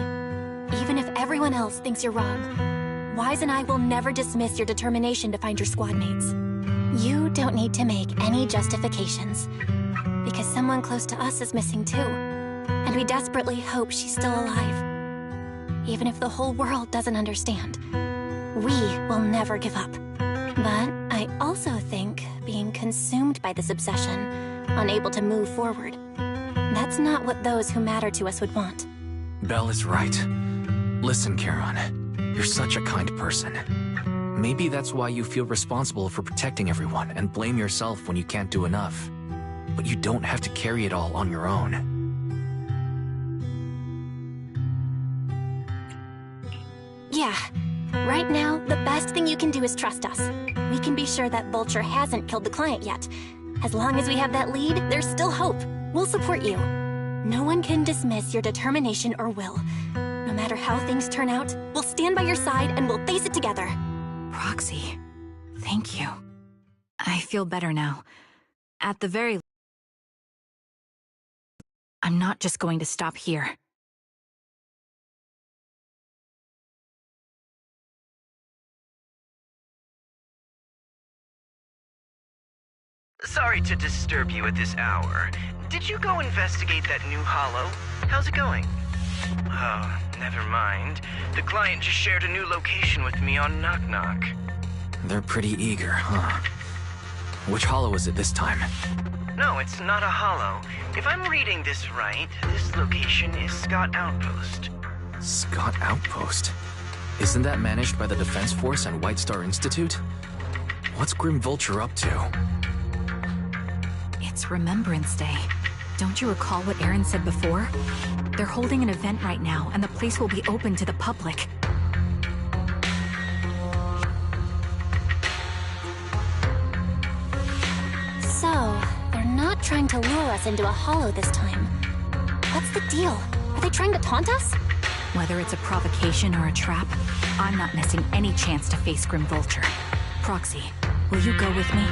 B: Even if everyone else thinks you're wrong, Wise and I will never dismiss your determination to find your squad mates. You don't need to make any justifications, because someone close to us is missing too, and we desperately hope she's still alive. Even if the whole world doesn't understand, we will never give up. But I also think being consumed by this obsession, unable to move forward, that's not what those who matter to us would want.
C: Belle is right. Listen, Charon, you're such a kind person. Maybe that's why you feel responsible for protecting everyone and blame yourself when you can't do enough. But you don't have to carry it all on your own.
B: Yeah. Right now, the best thing you can do is trust us. We can be sure that Vulture hasn't killed the client yet. As long as we have that lead, there's still hope. We'll support you. No one can dismiss your determination or will. No matter how things turn out, we'll stand by your side and we'll face it together.
D: Proxy, thank you. I feel better now. At the very least, I'm not just going to stop here.
A: Sorry to disturb you at this hour. Did you go investigate that new holo? How's it going? Oh, never mind. The client just shared a new location with me on Knock Knock.
C: They're pretty eager, huh? Which holo is it this time?
A: No, it's not a holo. If I'm reading this right, this location is Scott Outpost.
C: Scott Outpost? Isn't that managed by the Defense Force and White Star Institute? What's Grim Vulture up to?
D: It's Remembrance Day. Don't you recall what Aaron said before? They're holding an event right now, and the place will be open to the public.
B: So, they're not trying to lure us into a holo this time. What's the deal? Are they trying to taunt us?
D: Whether it's a provocation or a trap, I'm not missing any chance to face Grim Vulture. Proxy, will you go with me?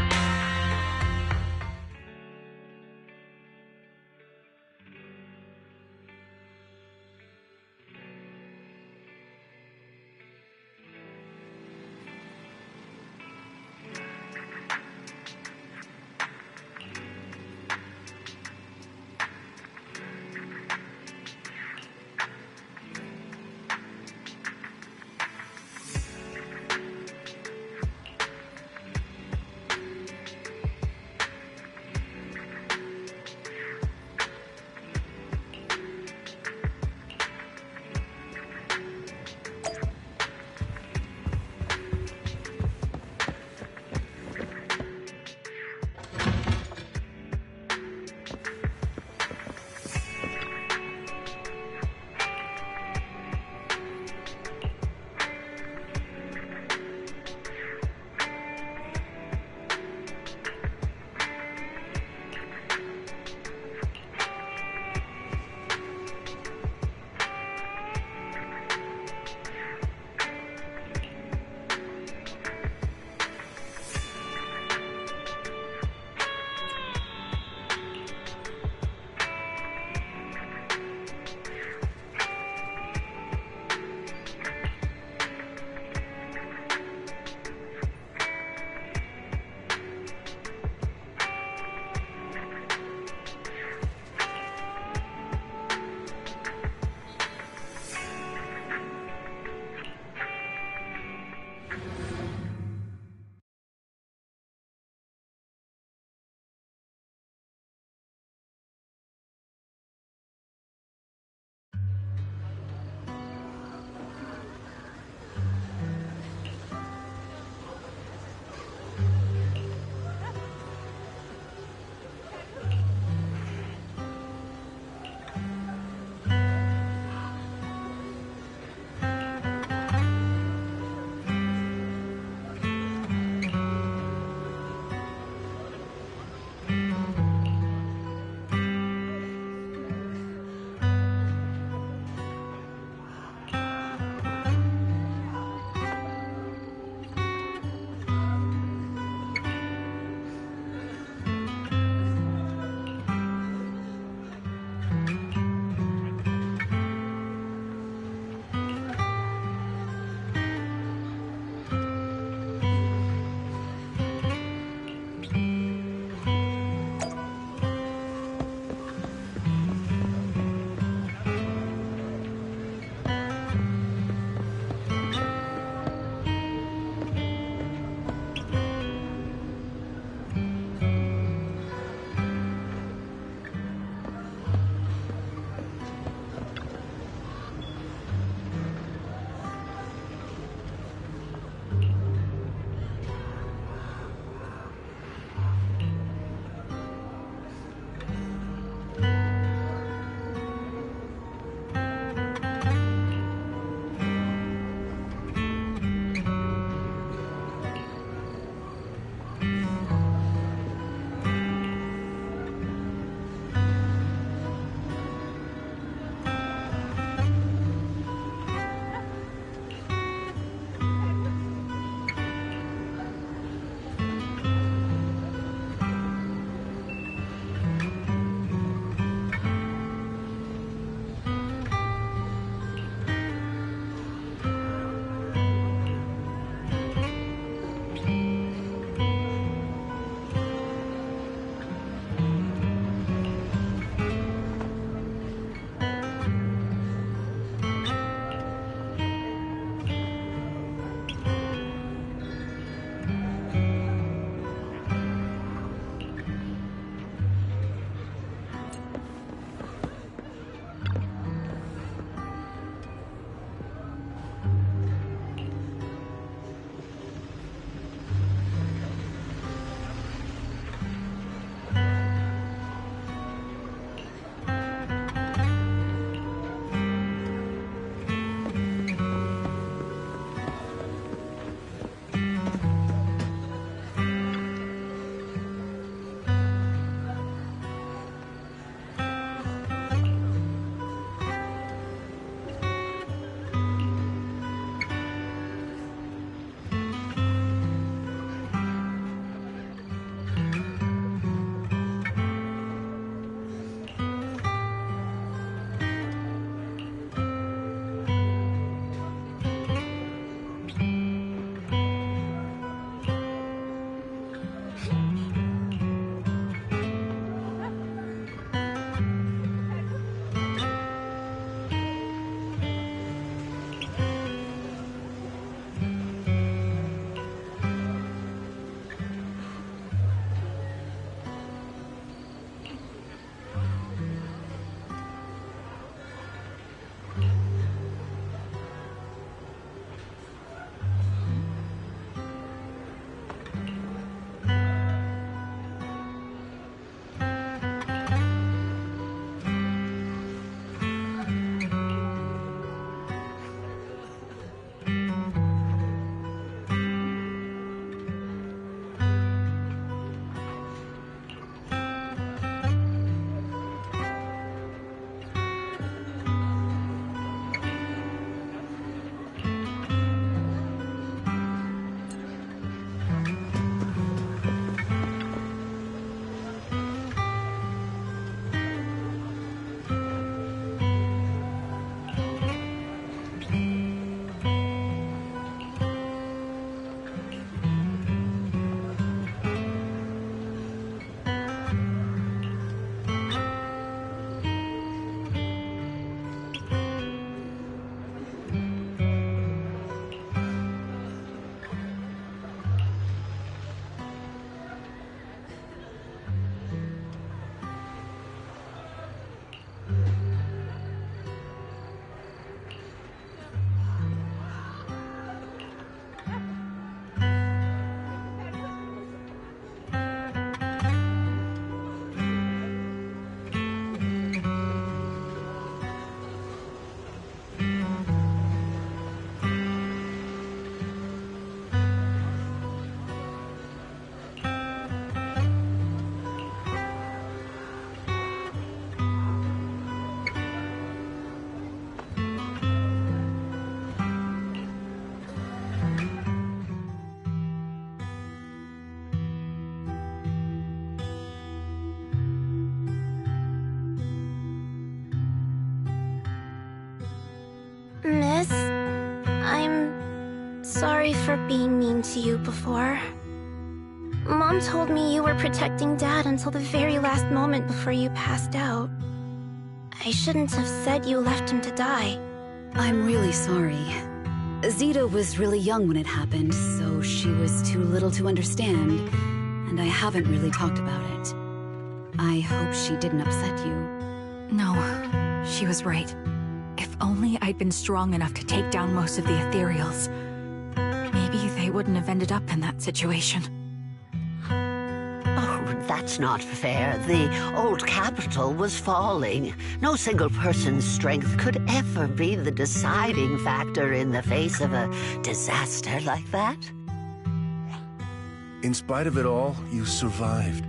B: sorry for being mean to you before. Mom told me you were protecting Dad until the very last moment before you passed out. I shouldn't have said you left him to die.
J: I'm really sorry. Zita was really young when it happened, so she was too little to understand, and I haven't really talked about it. I hope she didn't upset you.
D: No, she was right. If only I'd been strong enough to take down most of the ethereals, maybe they wouldn't have ended up in that situation.
K: Oh, that's not fair. The old capital was falling. No single person's strength could ever be the deciding factor in the face of a disaster like that.
F: In spite of it all, you survived.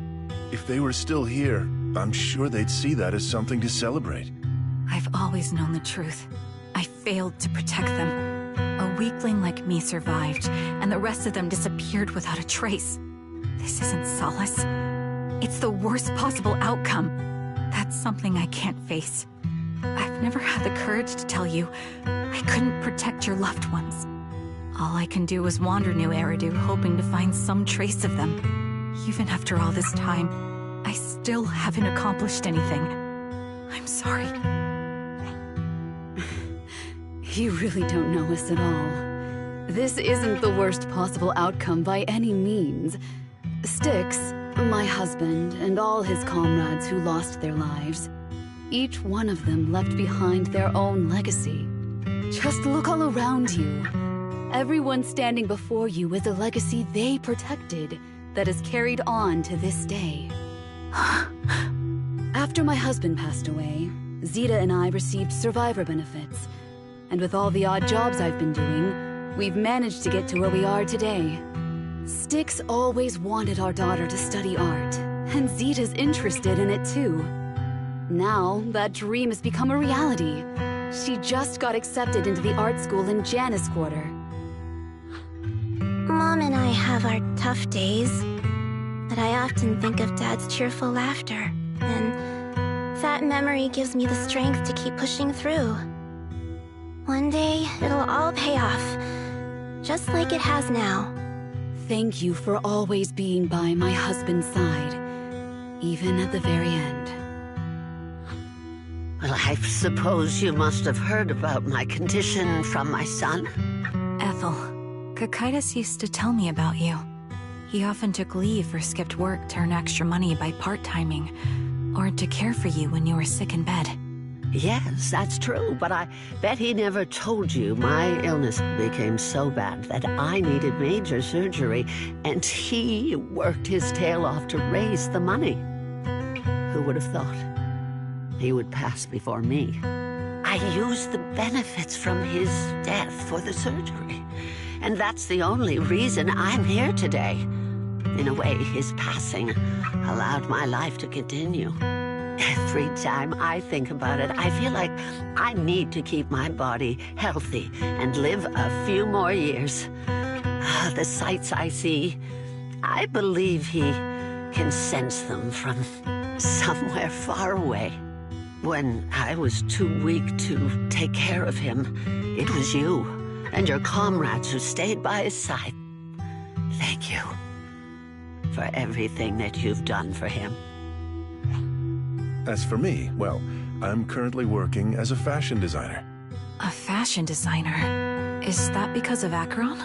F: If they were still here, I'm sure they'd see that as something to celebrate.
D: I've always known the truth. I failed to protect them. A weakling like me survived, and the rest of them disappeared without a trace. This isn't solace. It's the worst possible outcome. That's something I can't face. I've never had the courage to tell you I couldn't protect your loved ones. All I can do is wander New Eridu, hoping to find some trace of them. Even after all this time, I still haven't accomplished anything. I'm sorry.
J: You really don't know us at all. This isn't the worst possible outcome by any means. Styx, my husband, and all his comrades who lost their lives, each one of them left behind their own legacy. Just look all around you. Everyone standing before you is a legacy they protected that is carried on to this day. After my husband passed away, Zita and I received survivor benefits. And with all the odd jobs I've been doing, we've managed to get to where we are today. Styx always wanted our daughter to study art, and Zita's interested in it too. Now, that dream has become a reality. She just got accepted into the art school in Janus Quarter.
B: Mom and I have our tough days, but I often think of Dad's cheerful laughter, and that memory gives me the strength to keep pushing through. One day, it'll all pay off, just like it has now.
J: Thank you for always being by my husband's side, even at the very end.
K: Well, I suppose you must have heard about my condition from my son.
D: Ethel, Cocytus used to tell me about you. He often took leave or skipped work to earn extra money by part-timing, or to care for you when you were sick in bed.
K: Yes, that's true, but I bet he never told you my illness became so bad that I needed major surgery, and he worked his tail off to raise the money. Who would have thought he would pass before me? I used the benefits from his death for the surgery, and that's the only reason I'm here today. In a way, his passing allowed my life to continue. Every time I think about it, I feel like I need to keep my body healthy and live a few more years. The sights I see, I believe he can sense them from somewhere far away. When I was too weak to take care of him, it was you and your comrades who stayed by his side. Thank you for everything that you've done for him.
F: As for me, well, I'm currently working as a fashion designer.
D: A fashion designer? Is that because of Acheron?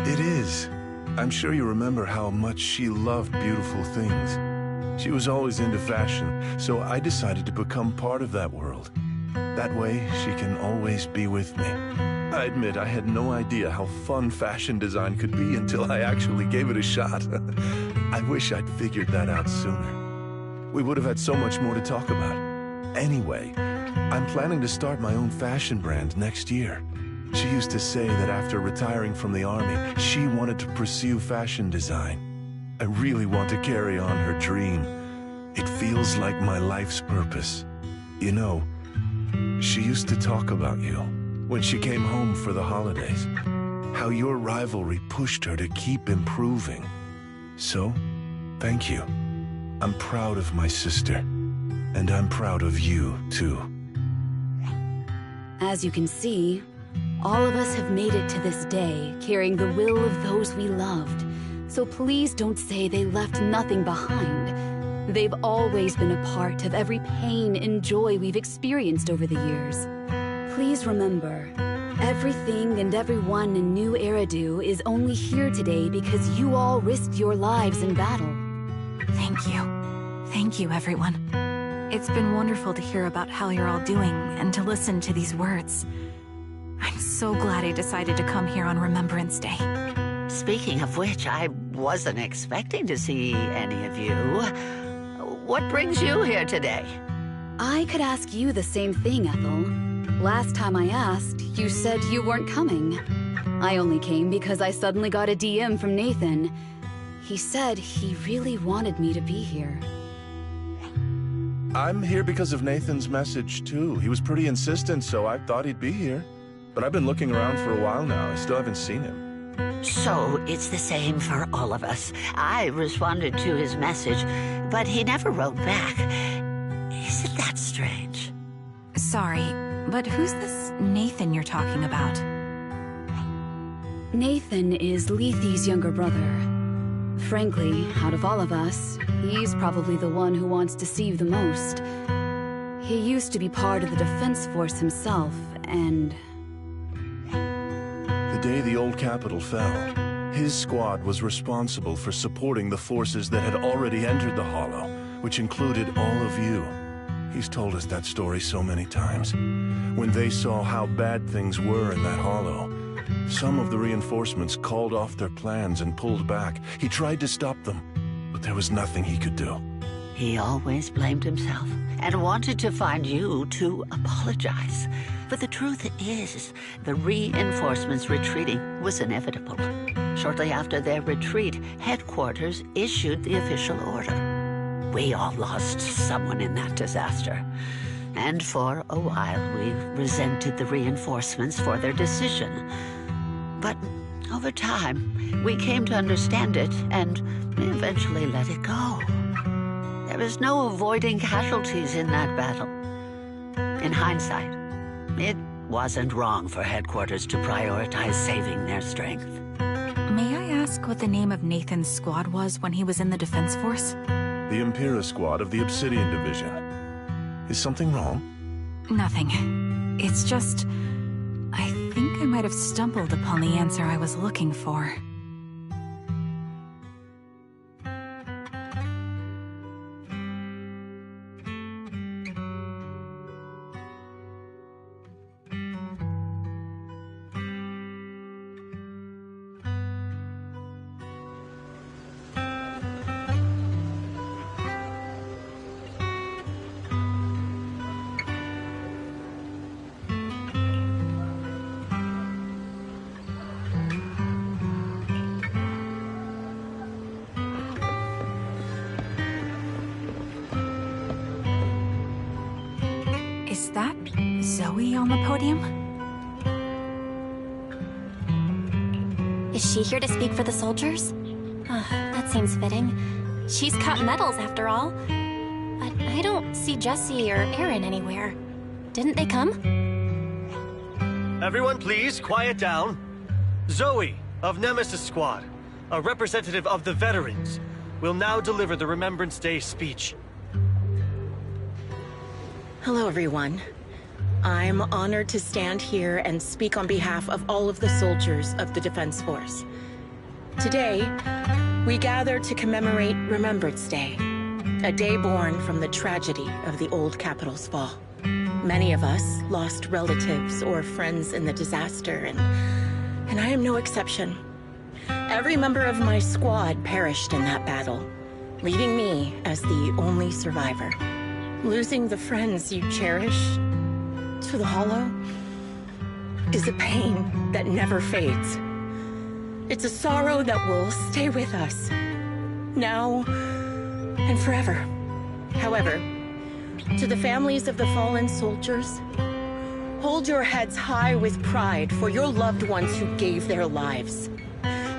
F: It is. I'm sure you remember how much she loved beautiful things. She was always into fashion, so I decided to become part of that world. That way, she can always be with me. I admit I had no idea how fun fashion design could be until I actually gave it a shot. I wish I'd figured that out sooner. We would have had so much more to talk about. Anyway, I'm planning to start my own fashion brand next year. She used to say that after retiring from the army, she wanted to pursue fashion design. I really want to carry on her dream. It feels like my life's purpose. You know, she used to talk about you when she came home for the holidays. How your rivalry pushed her to keep improving. So, thank you. I'm proud of my sister, and I'm proud of you, too.
J: As you can see, All of us have made it to this day, carrying the will of those we loved. So please don't say they left nothing behind. They've always been a part of every pain and joy we've experienced over the years. Please remember, everything and everyone in New Eridu is only here today because you all risked your lives in battle.
L: Thank you. Thank you, everyone. It's been wonderful to hear about how you're all doing and to listen to these words. I'm so glad I decided to come here on Remembrance Day.
K: Speaking of which, I wasn't expecting to see any of you. What brings you here today?
J: I could ask you the same thing, Ethel. Last time I asked, you said you weren't coming. I only came because I suddenly got a DM from Nathan. He said he really wanted me to be here.
F: I'm here because of Nathan's message, too. He was pretty insistent, so I thought he'd be here. But I've been looking around for a while now. I still haven't seen him.
K: So it's the same for all of us. I responded to his message, but he never wrote back. Isn't that strange?
L: Sorry, but who's this Nathan you're talking about?
J: Nathan is Lethe's younger brother. Frankly, out of all of us, he's probably the one who wants to see you the most. He used to be part of the Defense Force himself, and...
F: The day the old capital fell, his squad was responsible for supporting the forces that had already entered the Hollow, which included all of you. He's told us that story so many times. When they saw how bad things were in that Hollow, some of the reinforcements called off their plans and pulled back. He tried to stop them, but there was nothing he could do.
K: He always blamed himself and wanted to find you to apologize. But the truth is, the reinforcements retreating was inevitable. Shortly after their retreat, headquarters issued the official order. We all lost someone in that disaster. And for a while, we resented the reinforcements for their decision. But over time, we came to understand it and eventually let it go. There was no avoiding casualties in that battle. In hindsight, it wasn't wrong for headquarters to prioritize saving their strength.
L: May I ask what the name of Nathan's squad was when he was in the Defense Force?
F: The Impera squad of the Obsidian Division. Is something wrong?
L: Nothing. It's just... I think I might have stumbled upon the answer I was looking for. Is that Zoe on the podium?
B: Is she here to speak for the soldiers? That seems fitting. She's got medals, after all. But I don't see Jesse or Aaron anywhere. Didn't they come?
M: Everyone please, quiet down. Zoe, of Nemesis Squad, a representative of the veterans, will now deliver the Remembrance Day speech.
H: Hello, everyone. I'm honored to stand here and speak on behalf of all of the soldiers of the Defense Force. Today, we gather to commemorate Remembrance Day, a day born from the tragedy of the old capital's fall. Many of us lost relatives or friends in the disaster, and I am no exception. Every member of my squad perished in that battle, leaving me as the only survivor. Losing the friends you cherish to the Hollow is a pain that never fades. It's a sorrow that will stay with us, now and forever. However, to the families of the fallen soldiers, hold your heads high with pride for your loved ones who gave their lives.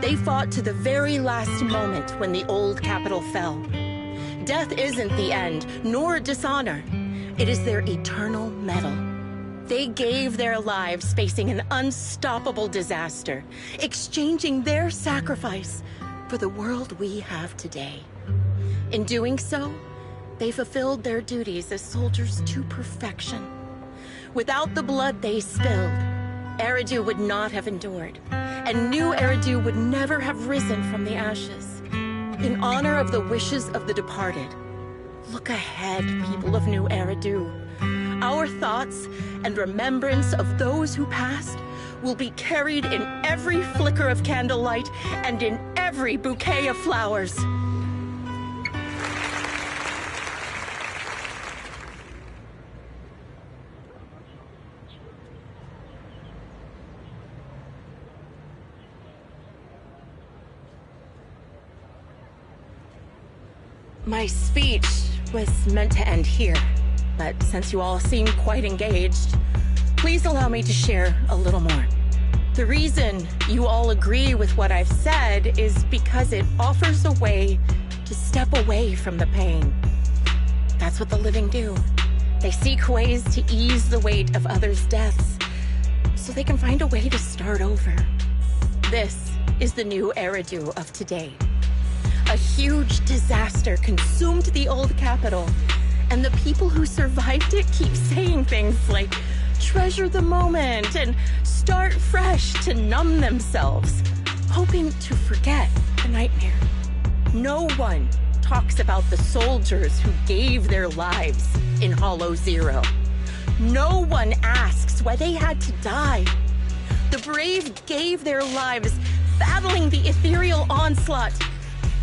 H: They fought to the very last moment when the old capital fell. Death isn't the end, nor dishonor. It is their eternal medal. They gave their lives facing an unstoppable disaster, exchanging their sacrifice for the world we have today. In doing so, they fulfilled their duties as soldiers to perfection. Without the blood they spilled, Eridu would not have endured, and new Eridu would never have risen from the ashes. In honor of the wishes of the departed, look ahead, people of New Eridu. Our thoughts and remembrance of those who passed will be carried in every flicker of candlelight and in every bouquet of flowers. My speech was meant to end here, but since you all seem quite engaged, please allow me to share a little more. The reason you all agree with what I've said is because it offers a way to step away from the pain. That's what the living do. They seek ways to ease the weight of others' deaths, so they can find a way to start over. This is the new Eridu of today. A huge disaster consumed the old capital, and the people who survived it keep saying things like, treasure the moment and start fresh to numb themselves, hoping to forget the nightmare. No one talks about the soldiers who gave their lives in Hollow Zero. No one asks why they had to die. The brave gave their lives battling the ethereal onslaught,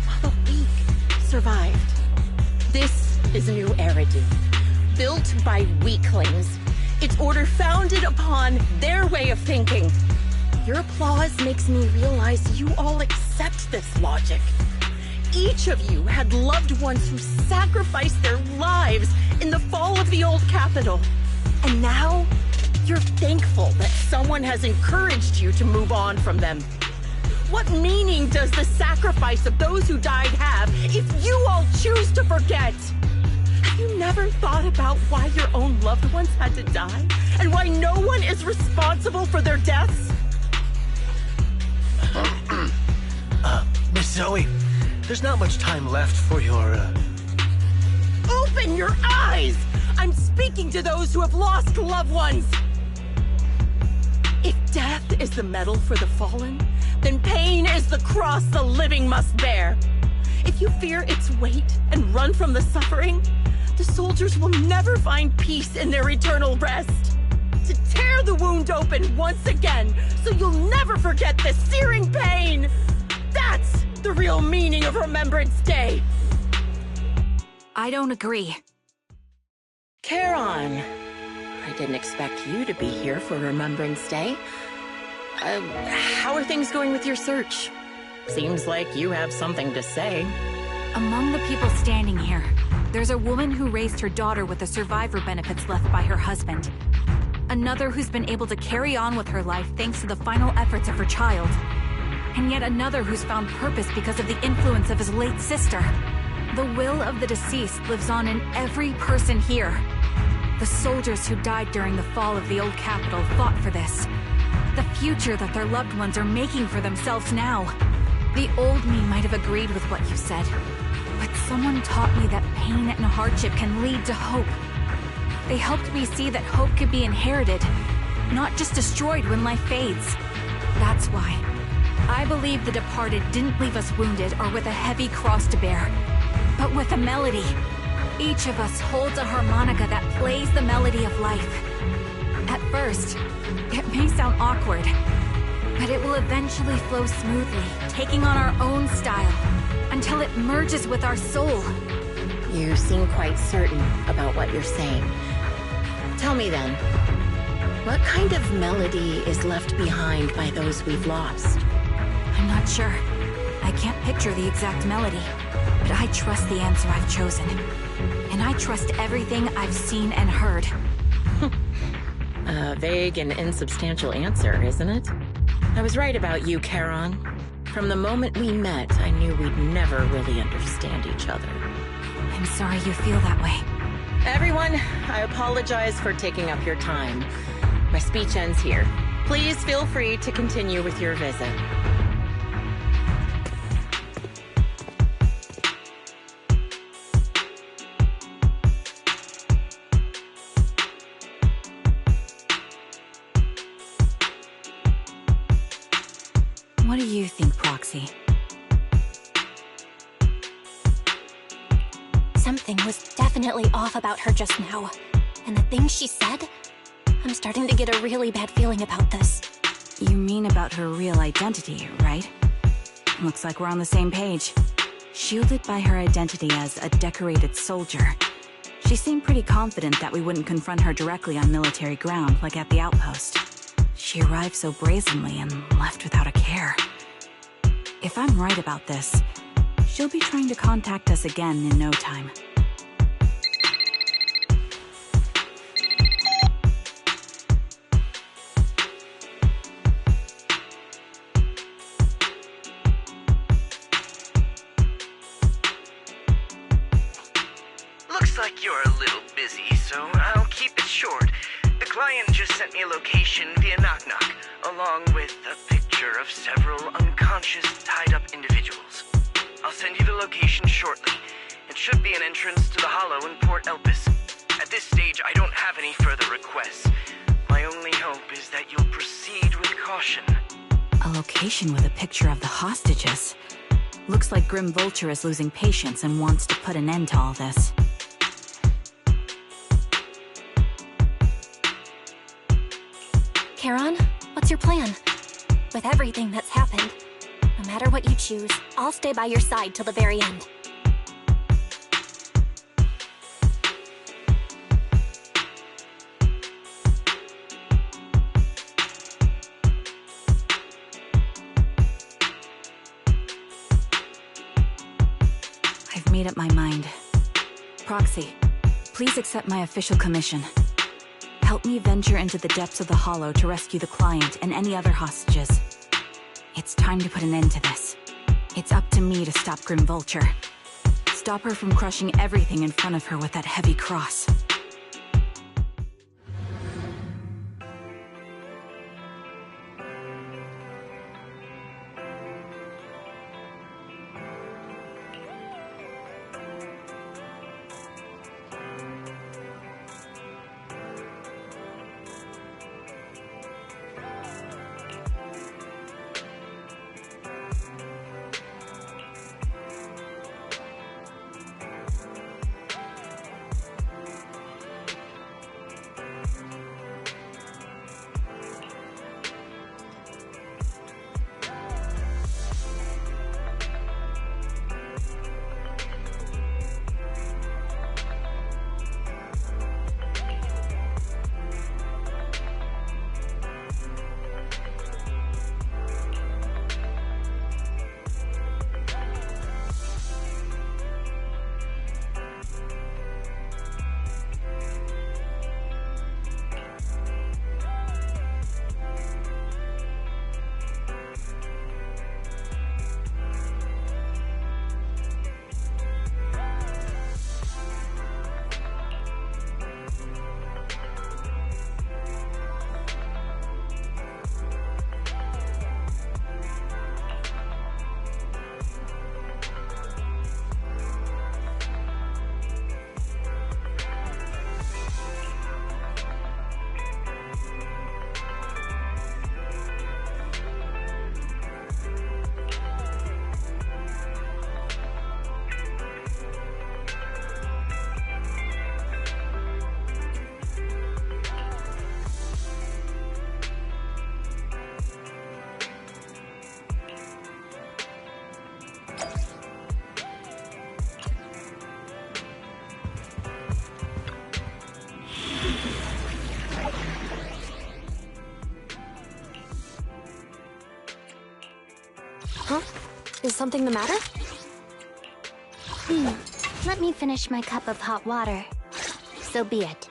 H: while the weak survived. This is New Eridu, built by weaklings. Its order founded upon their way of thinking. Your applause makes me realize you all accept this logic. Each of you had loved ones who sacrificed their lives in the fall of the old capital. And now, you're thankful that someone has encouraged you to move on from them. What meaning does the sacrifice of those who died have if you all choose to forget? Have you never thought about why your own loved ones had to die? And why no one is responsible for their deaths?
M: Miss Zoe, there's not much time left for your,
H: Open your eyes! I'm speaking to those who have lost loved ones! If death is the medal for the fallen, then pain is the cross the living must bear. If you fear its weight and run from the suffering, the soldiers will never find peace in their eternal rest. To tear the wound open once again, so you'll never forget the searing pain! That's the real meaning of Remembrance Day!
L: I don't agree.
H: Charon, I didn't expect you to be here for Remembrance Day. How are things going with your search? Seems like you have something to say.
L: Among the people standing here, there's a woman who raised her daughter with the survivor benefits left by her husband. Another who's been able to carry on with her life thanks to the final efforts of her child. And yet another who's found purpose because of the influence of his late sister. The will of the deceased lives on in every person here. The soldiers who died during the fall of the old capital fought for this. The future that their loved ones are making for themselves now. The old me might have agreed with what you said, but someone taught me that pain and hardship can lead to hope. They helped me see that hope could be inherited, not just destroyed when life fades. That's why I believe the departed didn't leave us wounded or with a heavy cross to bear, but with a melody. Each of us holds a harmonica that plays the melody of life. At first, it may sound awkward, but it will eventually flow smoothly, taking on our own style, until it merges with our soul.
H: You seem quite certain about what you're saying. Tell me then, what kind of melody is left behind by those we've lost?
L: I'm not sure. I can't picture the exact melody, but I trust the answer I've chosen. And I trust everything I've seen and heard.
H: A vague and insubstantial answer, isn't it? I was right about you, Charon. From the moment we met, I knew we'd never really understand each other.
L: I'm sorry you feel that way.
H: Everyone, I apologize for taking up your time. My speech ends here. Please feel free to continue with your visit.
D: What do you think, Proxy?
B: Something was definitely off about her just now. And the things she said? I'm starting to get a really bad feeling about this.
D: You mean about her real identity, right? Looks like we're on the same page. Shielded by her identity as a decorated soldier, she seemed pretty confident that we wouldn't confront her directly on military ground like at the outpost. She arrived so brazenly and left without a care. If I'm right about this, she'll be trying to contact us again in no time.
A: Looks like you're a little busy, so I'll keep it short. The client just sent me a location via Knock Knock, along with a picture of several unconscious, tied-up individuals. I'll send you the location shortly. It should be an entrance to the Hollow in Port Elpis. At this stage, I don't have any further requests. My only hope is that you'll proceed with caution.
D: A location with a picture of the hostages. Looks like Grim Vulture is losing patience and wants to put an end to all this.
B: Charon, what's your plan? With everything that's happened, no matter what you choose, I'll stay by your side till the very end.
D: I've made up my mind. Proxy, please accept my official commission. Help me venture into the depths of the Hollow to rescue the client and any other hostages. It's time to put an end to this. It's up to me to stop Grim Vulture. Stop her from crushing everything in front of her with that heavy cross.
E: Huh? Is something the matter?
B: Let me finish my cup of hot water. So be it.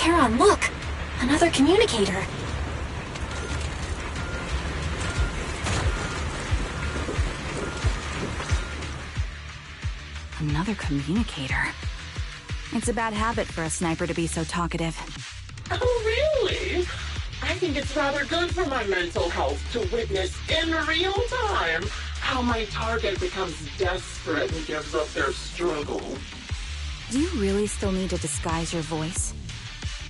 E: Charon, look! Another communicator.
D: Another communicator. It's a bad habit for a sniper to be so talkative.
I: Oh, really? I think it's rather good for my mental health to witness in real time how my target becomes desperate and gives up their struggle.
D: Do you really still need to disguise your voice?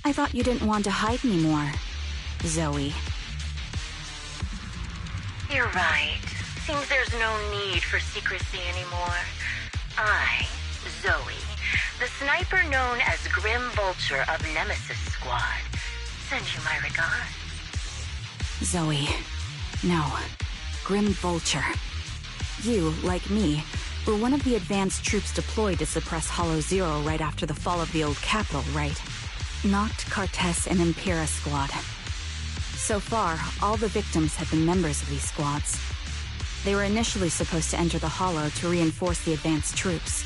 D: I thought you didn't want to hide anymore, Zoe.
H: You're right. Seems there's no need for secrecy anymore. I, Zoe, the sniper known as Grim Vulture of Nemesis Squad, send you my regards.
D: Zoe. No. Grim Vulture. You, like me, were one of the advanced troops deployed to suppress Hollow Zero right after the fall of the old capital, right? Noct, Cartes, and Impera Squad. So far, all the victims have been members of these squads. They were initially supposed to enter the Hollow to reinforce the advanced troops.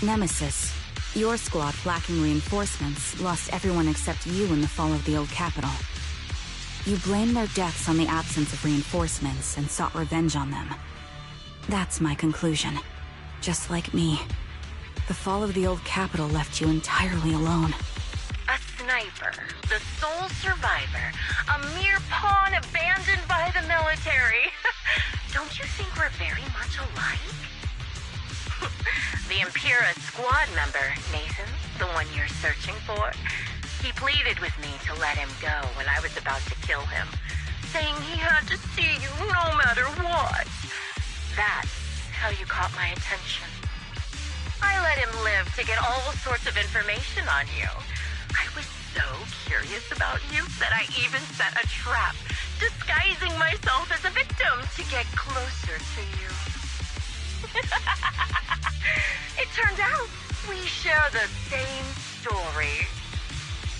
D: Nemesis, your squad lacking reinforcements, lost everyone except you in the fall of the old capital. You blamed their deaths on the absence of reinforcements and sought revenge on them. That's my conclusion. Just like me. The fall of the old capital left you entirely alone.
H: A sniper, the sole survivor, a mere pawn abandoned by the military. Don't you think we're very much alike? The Impera squad member, Nathan, the one you're searching for, he pleaded with me to let him go when I was about to kill him, saying he had to see you no matter what. That's how you caught my attention. I let him live to get all sorts of information on you. I was so curious about you that I even set a trap, disguising myself as a victim to get closer to you. It turned out we share the same story.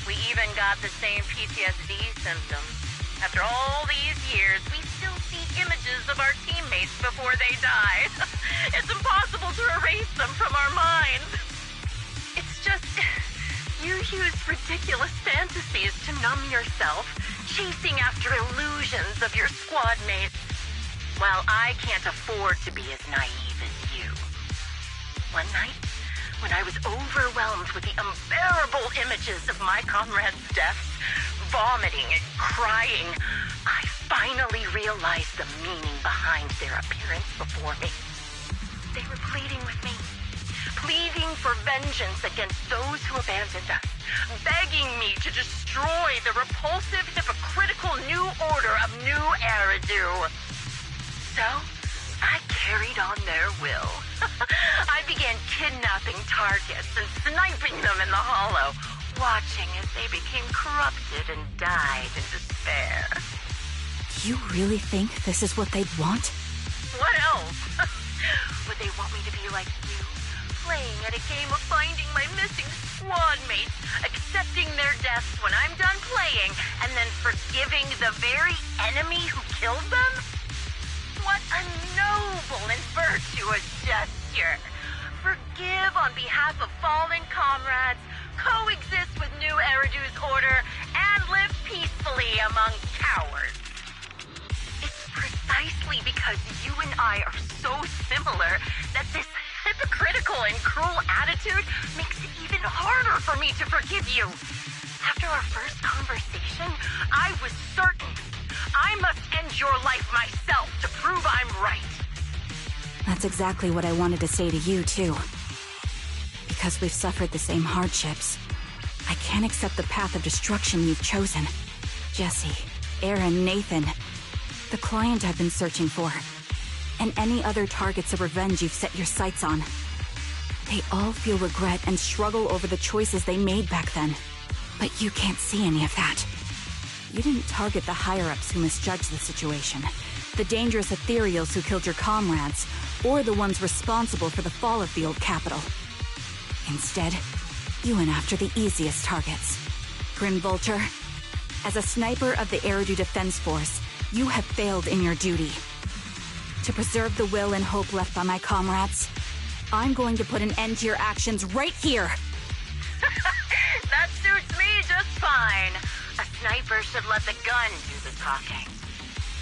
H: We even got the same PTSD symptoms. After all these years, we still see images of our teammates before they die. It's impossible to erase them from our minds. It's just, you use ridiculous fantasies to numb yourself, chasing after illusions of your squad mates, while I can't afford to be as naive as you. One night, when I was overwhelmed with the unbearable images of my comrades' deaths, vomiting and crying, I finally realized the meaning behind their appearance before me. They were pleading with me, pleading for vengeance against those who abandoned us, begging me to destroy the repulsive, hypocritical new order of New Eridu. So, I carried on their will. I began kidnapping targets and sniping them in the Hollow, watching as they became corrupted and died in despair.
D: You really think this is what they'd want?
H: What else? Would they want me to be like you, playing at a game of finding my missing squad mates, accepting their deaths when I'm done playing, and then forgiving the very enemy who killed them? What a noble and virtuous gesture! Forgive on behalf of fallen comrades, coexist with New Eridu's order, and live peacefully among cowards. It's precisely because you and I are so similar that this hypocritical and cruel attitude makes it even harder for me to forgive you. After our first conversation, I was certain I must end your life myself to prove I'm right.
D: That's exactly what I wanted to say to you, too. Because we've suffered the same hardships, I can't accept the path of destruction you've chosen. Jesse, Aaron, Nathan, the client I've been searching for, and any other targets of revenge you've set your sights on. They all feel regret and struggle over the choices they made back then. But you can't see any of that. You didn't target the higher-ups who misjudged the situation, the dangerous ethereals who killed your comrades, or the ones responsible for the fall of the old capital. Instead, you went after the easiest targets. Grim Vulture, as a sniper of the Eridu Defense Force, you have failed in your duty. To preserve the will and hope left by my comrades, I'm going to put an end to your actions right here!
H: That suits me just fine!
N: fine. A sniper should let the gun do the talking.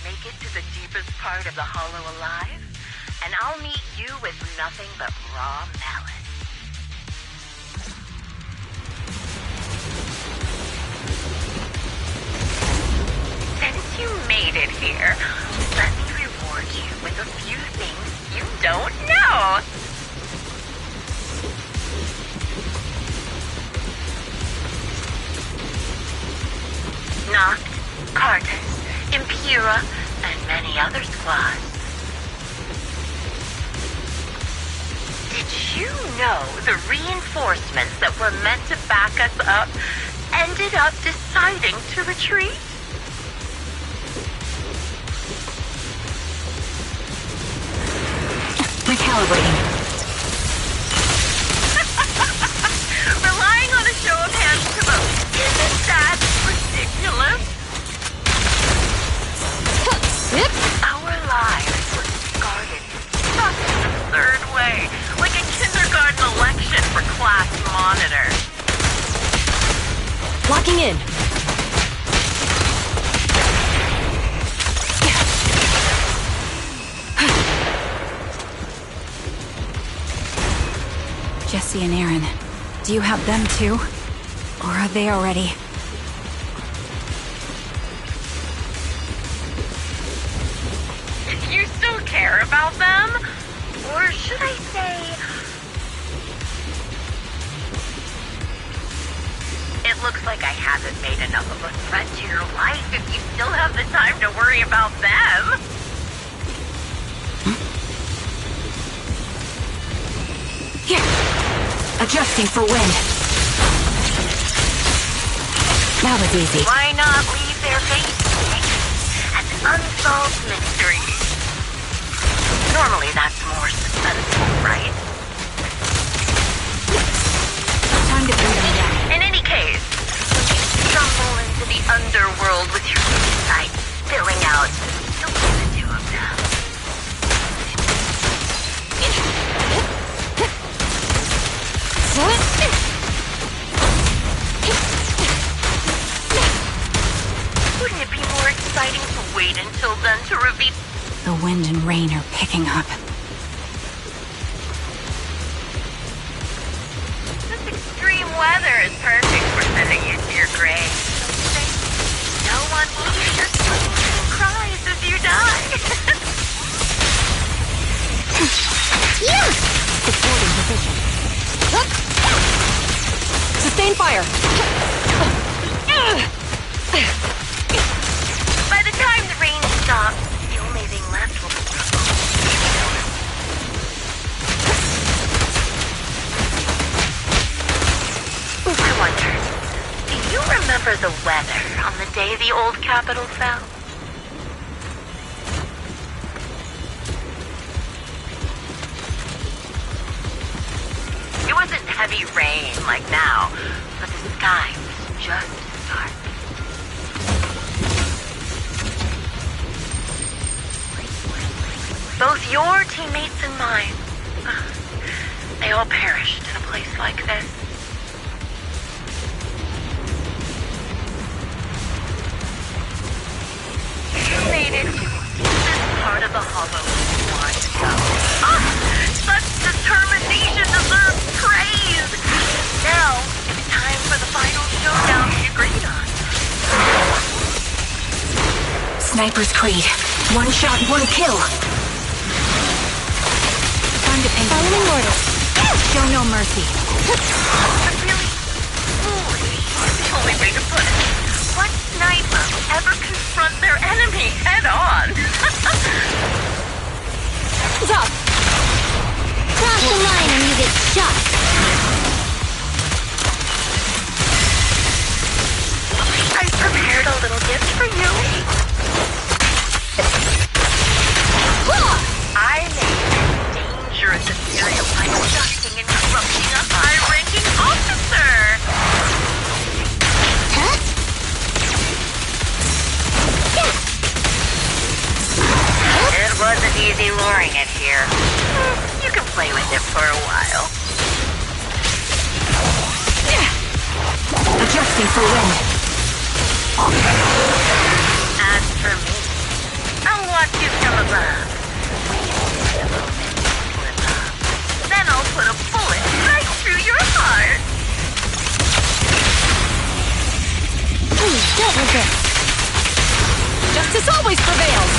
N: Make it to the deepest part of the hollow alive, and I'll meet you with nothing but raw malice. Since you made it here, let me reward you with a few things you don't know. Noct, Cartus, Impera, and many other squads. Did you know the reinforcements that were meant to back us up ended up deciding to retreat?
D: Recalibrating.
N: Relying on a show of hands to vote. Isn't that ridiculous? Our lives were discarded in such an absurd way, like a kindergarten election for class monitor.
B: Locking in.
L: Jesse and Aaron, do you have them too? Or are they already...
N: You still care about them? Or should I say... It looks like I haven't made enough of a threat to your life if you still have the time to worry about them.
L: Here! Adjusting for wind. That was easy.
N: Why not leave their faces as an unsolved mystery? Normally that's more suspenseful, right?
L: Time to bring them down.
N: In any case, when you stumble into the underworld with your insight spilling out, you'll see the two of them. Wouldn't it be more exciting to wait until then to reveal...
L: The wind and rain are picking up.
N: This extreme weather is perfect for sending you to your grave. No one will hear your screams and cries as you die.
B: Yeah! Supporting position. Sustain fire!
N: By the time the rain stops, the only thing left will be I wonder, do you remember the weather on the day the old capital fell? It wasn't heavy rain like now, but the sky was just dark. Both your teammates and mine, they all perished in a place like this. You made it to this part of the hollow long ago. Such determination deserves praise! Now, it's time for the final showdown we agreed on.
L: Sniper's Creed. One shot, one kill. Time to pin
B: Following orders.
L: Show no mercy.
N: But really, foolish is the only way to put it. What sniper will ever confront their enemy head-on?
B: Drop! Cross the line and you get shot.
N: I prepared a little gift for you. I made dangerous material by abducting and corrupting a high-ranking officer.
B: Huh?
N: It wasn't easy luring it here. You can play with it for a while.
L: Adjusting for wind.
N: As for me, I'll watch you from above. Wait a moment to slip up. Then I'll put a bullet right through your heart.
J: Don't resist. Justice always prevails.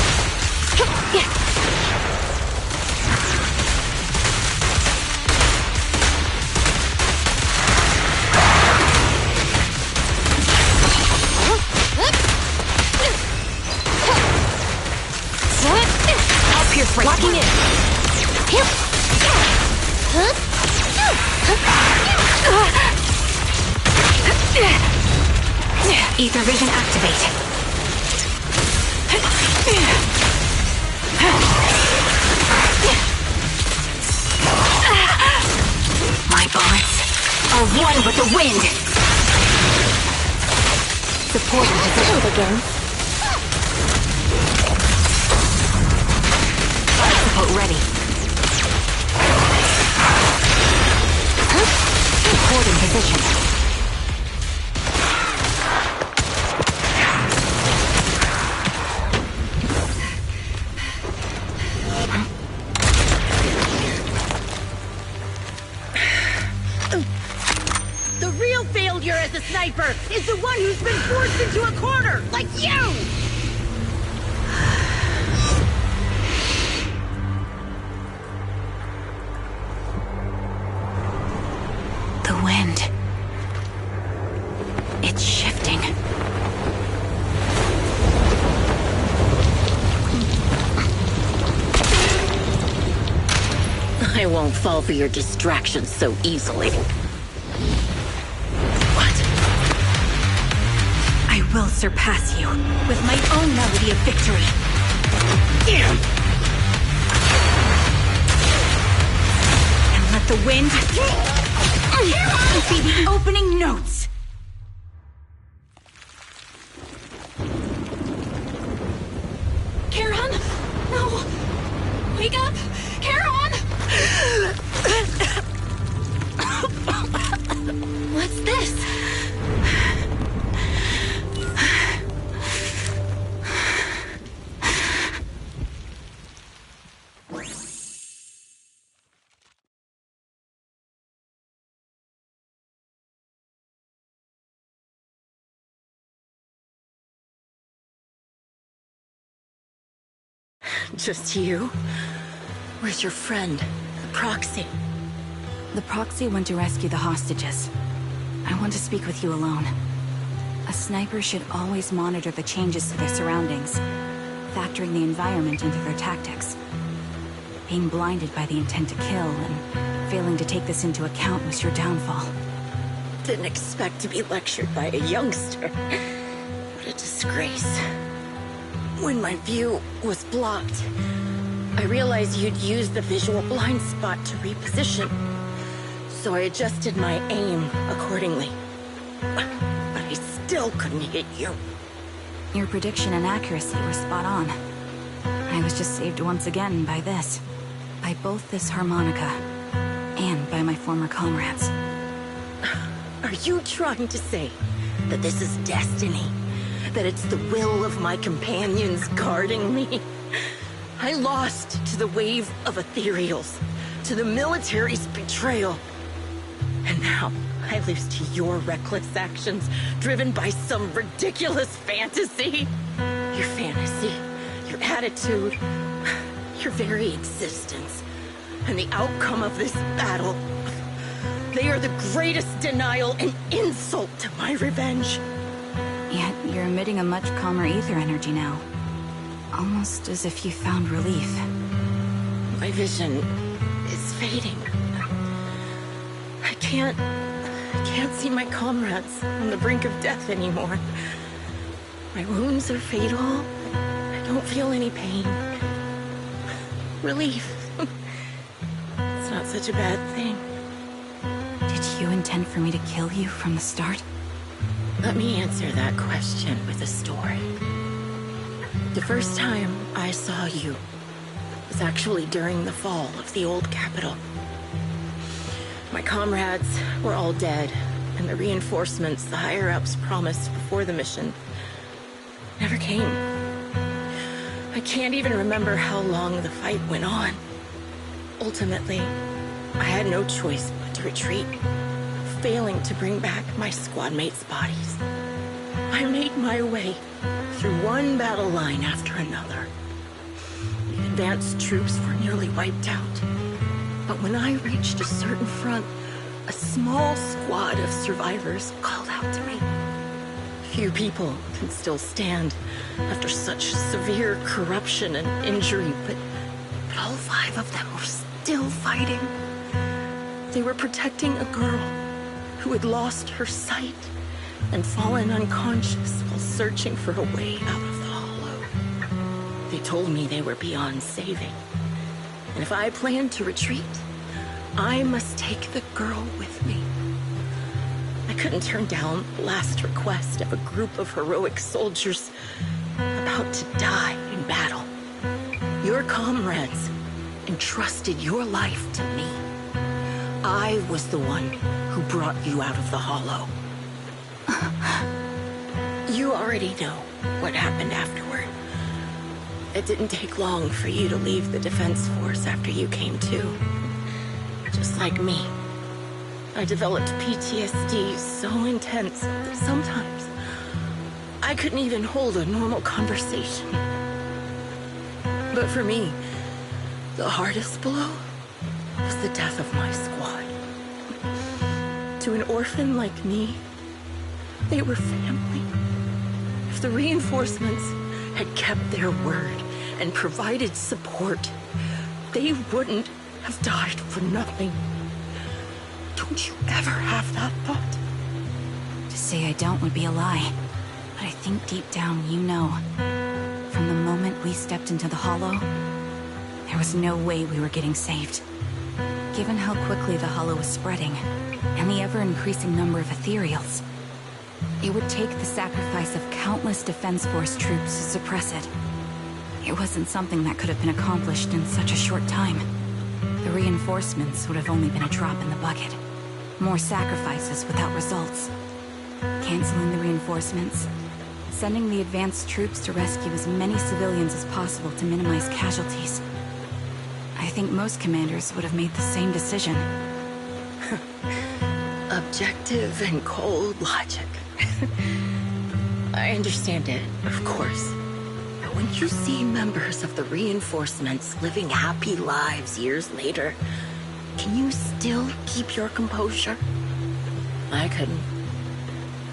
J: I'll pierce right locking in. Ether vision activate. My bullets are one with the wind. Supporting position again. Support ready. Supporting position.
H: The sniper is the one who's been forced into a corner, like you!
D: The wind. It's shifting.
H: I won't fall for your distractions so easily.
D: I will surpass you with my own melody of victory. And let the wind be the opening notes.
J: Charon? No! Wake up! Charon! What's this?
H: Just you? Where's your friend, the proxy?
D: The proxy went to rescue the hostages. I want to speak with you alone. A sniper should always monitor the changes to their surroundings, factoring the environment into their tactics. Being blinded by the intent to kill and failing to take this into account was your downfall.
H: Didn't expect to be lectured by a youngster. What a disgrace. When my view was blocked, I realized you'd used the visual blind spot to reposition. So I adjusted my aim accordingly. But I still couldn't hit you.
D: Your prediction and accuracy were spot on. I was just saved once again by this. By both this harmonica, and by my former comrades.
H: Are you trying to say that this is destiny? That it's the will of my companions guarding me? I lost to the wave of ethereals, to the military's betrayal. And now I lose to your reckless actions, driven by some ridiculous fantasy. Your fantasy, your attitude, your very existence, and the outcome of this battle. They are the greatest denial and insult to my revenge.
D: Yet you're emitting a much calmer ether energy now. Almost as if you found relief.
H: My vision is fading. I can't see my comrades on the brink of death anymore. My wounds are fatal. I don't feel any pain. Relief. It's not such a bad thing.
D: Did you intend for me to kill you from the start?
H: Let me answer that question with a story. The first time I saw you was actually during the fall of the old capital. My comrades were all dead, and the reinforcements the higher-ups promised before the mission never came. I can't even remember how long the fight went on. Ultimately, I had no choice but to retreat, failing to bring back my squad mates' bodies. I made my way through one battle line after another. The advanced troops were nearly wiped out. But when I reached a certain front, a small squad of survivors called out to me. Few people can still stand after such severe corruption and injury, but all 5 of them were still fighting. They were protecting a girl who had lost her sight and fallen unconscious while searching for a way out of the hollow. They told me they were beyond saving, and if I planned to retreat, I must take the girl with me. I couldn't turn down the last request of a group of heroic soldiers about to die in battle. Your comrades entrusted your life to me. I was the one who brought you out of the hollow. You already know what happened afterward. It didn't take long for you to leave the Defense Force after you came to. Just like me. I developed PTSD so intense that sometimes I couldn't even hold a normal conversation. But for me, the hardest blow was the death of my squad. To an orphan like me, they were family. If the reinforcements had kept their word and provided support, they wouldn't have died for nothing. Don't you ever have that thought?
D: To say I don't would be a lie, but I think deep down you know. From the moment we stepped into the hollow, there was no way we were getting saved. Given how quickly the hollow was spreading, and the ever-increasing number of ethereals, it would take the sacrifice of countless Defense Force troops to suppress it. It wasn't something that could have been accomplished in such a short time. The reinforcements would have only been a drop in the bucket. More sacrifices without results. Canceling the reinforcements, sending the advanced troops to rescue as many civilians as possible to minimize casualties. I think most commanders would have made the same decision.
H: Objective and cold logic. I understand it, of course. But when you see members of the reinforcements living happy lives years later, can you still keep your composure? I couldn't.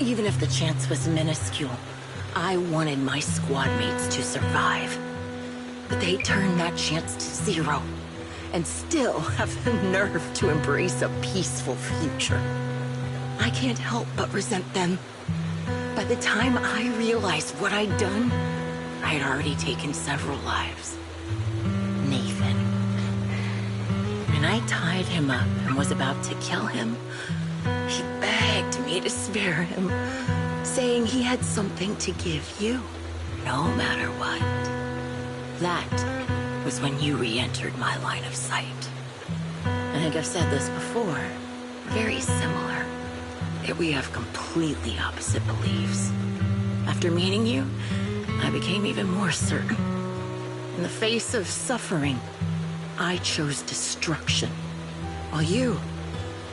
H: Even if the chance was minuscule, I wanted my squad mates to survive. But they turned that chance to 0, and still have the nerve to embrace a peaceful future. I can't help but resent them. By the time I realized what I'd done, I had already taken several lives. Nathan. When I tied him up and was about to kill him, he begged me to spare him, saying he had something to give you, no matter what. That was when you re-entered my line of sight. I think I've said this before, very similar, yet we have completely opposite beliefs. After meeting you, I became even more certain. In the face of suffering, I chose destruction, while you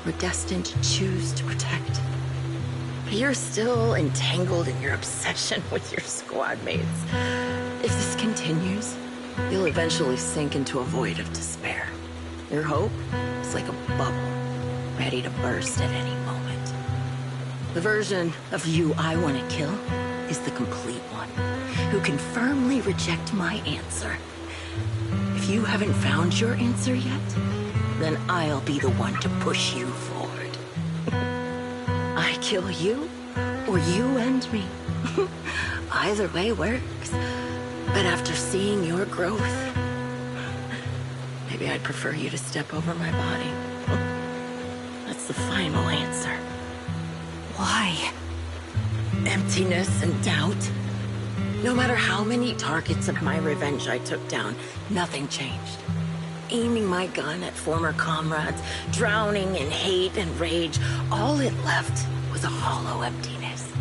H: were destined to choose to protect. But you're still entangled in your obsession with your squad mates. If this continues, you'll eventually sink into a void of despair. Your hope is like a bubble, ready to burst at any moment. The version of you I want to kill is the complete one, who can firmly reject my answer. If you haven't found your answer yet, then I'll be the one to push you forward. I kill you, or you end me. Either way works. But after seeing your growth, maybe I'd prefer you to step over my body. That's the final answer.
D: Why?
H: Emptiness and doubt. No matter how many targets of my revenge I took down, nothing changed. Aiming my gun at former comrades, drowning in hate and rage, all it left was a hollow emptiness.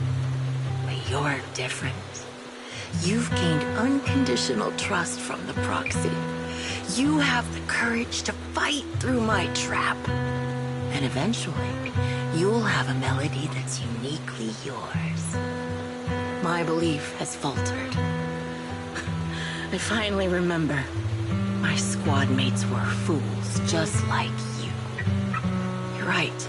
H: But you're different. You've gained unconditional trust from the proxy. You have the courage to fight through my trap. And eventually, you'll have a melody that's uniquely yours. My belief has faltered. I finally remember. My squad mates were fools, just like you. You're right.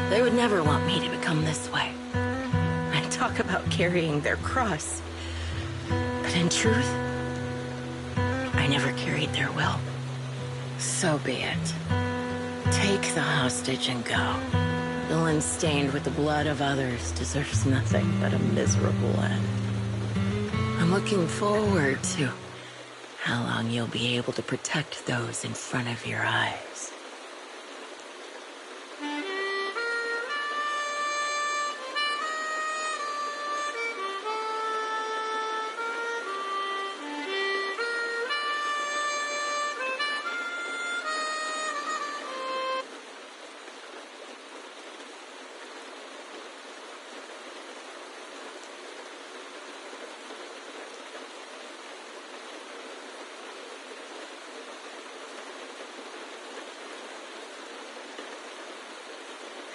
H: They would never want me to become this way. And talk about carrying their cross. But in truth, I never carried their will. So be it. Take the hostage and go. Villain stained with the blood of others deserves nothing but a miserable end. I'm looking forward to how long you'll be able to protect those in front of your eyes.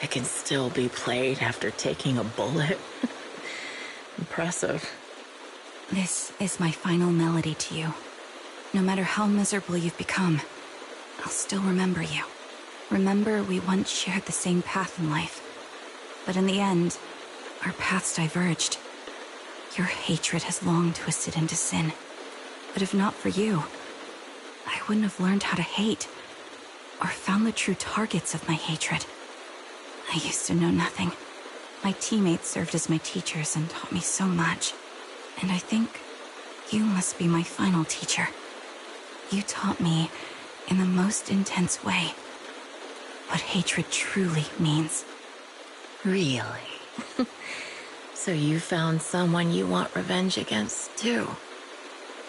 H: It can still be played after taking a bullet. Impressive.
D: This is my final melody to you. No matter how miserable you've become, I'll still remember you. Remember we once shared the same path in life. But in the end, our paths diverged. Your hatred has long twisted into sin. But if not for you, I wouldn't have learned how to hate, or found the true targets of my hatred. I used to know nothing. My teammates served as my teachers and taught me so much. And I think you must be my final teacher. You taught me, in the most intense way, what hatred truly means.
H: Really? So you found someone you want revenge against, too.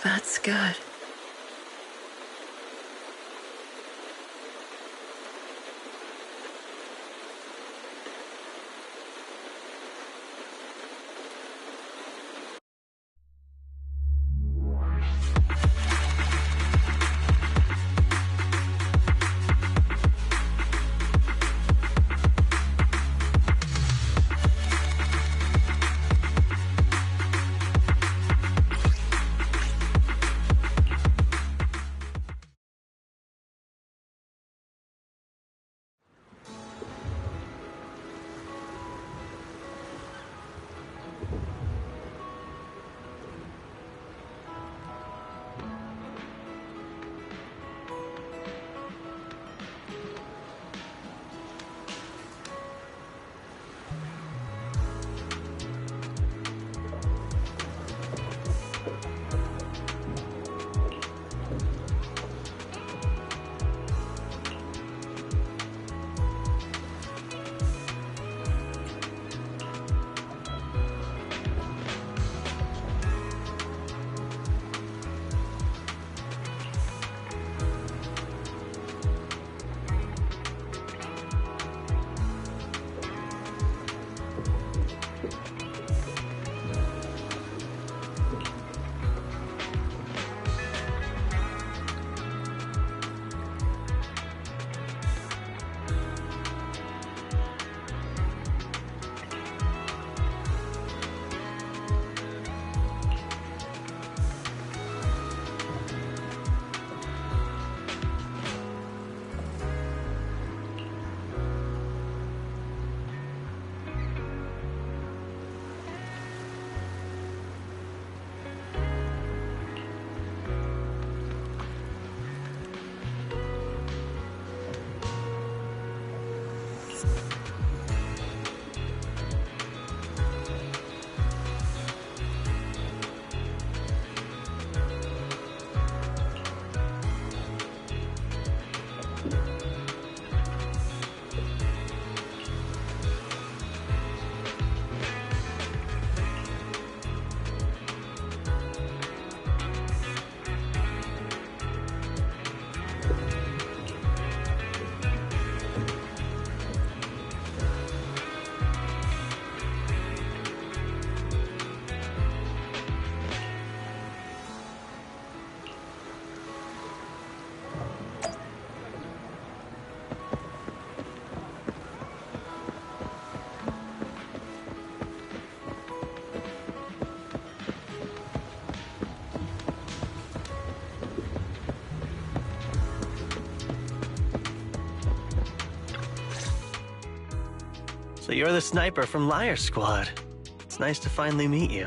H: That's good.
M: So you're the sniper from Liar Squad. It's nice to finally meet you.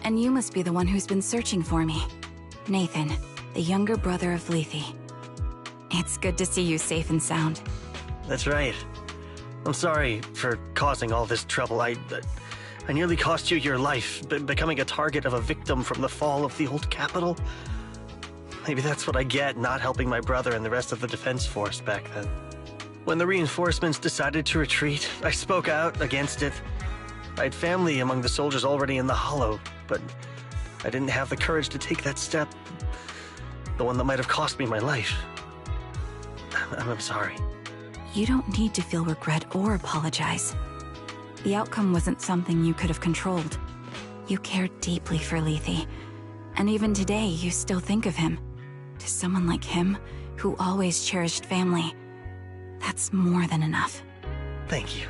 D: And you must be the one who's been searching for me. Nathan, the younger brother of Lethe. It's good to see you safe and sound.
M: That's right. I'm sorry for causing all this trouble. I nearly cost you your life, becoming a target of a victim from the fall of the old capital. Maybe that's what I get, not helping my brother and the rest of the defense force back then. When the reinforcements decided to retreat, I spoke out against it. I had family among the soldiers already in the Hollow, but I didn't have the courage to take that step. The one that might have cost me my life. I'm sorry.
D: You don't need to feel regret or apologize. The outcome wasn't something you could have controlled. You cared deeply for Lethe, and even today you still think of him. To someone like him, who always cherished family, that's more than enough.
M: Thank you.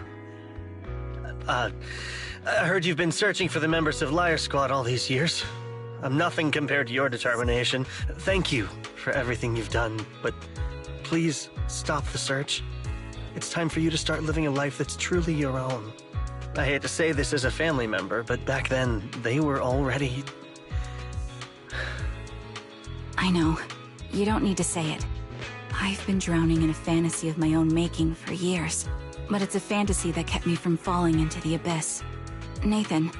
M: I heard you've been searching for the members of Liar Squad all these years. I'm nothing compared to your determination. Thank you for everything you've done, but please stop the search. It's time for you to start living a life that's truly your own. I hate to say this as a family member, but back then, they were already...
D: I know. You don't need to say it. I've been drowning in a fantasy of my own making for years, but it's a fantasy that kept me from falling into the abyss. Nathan,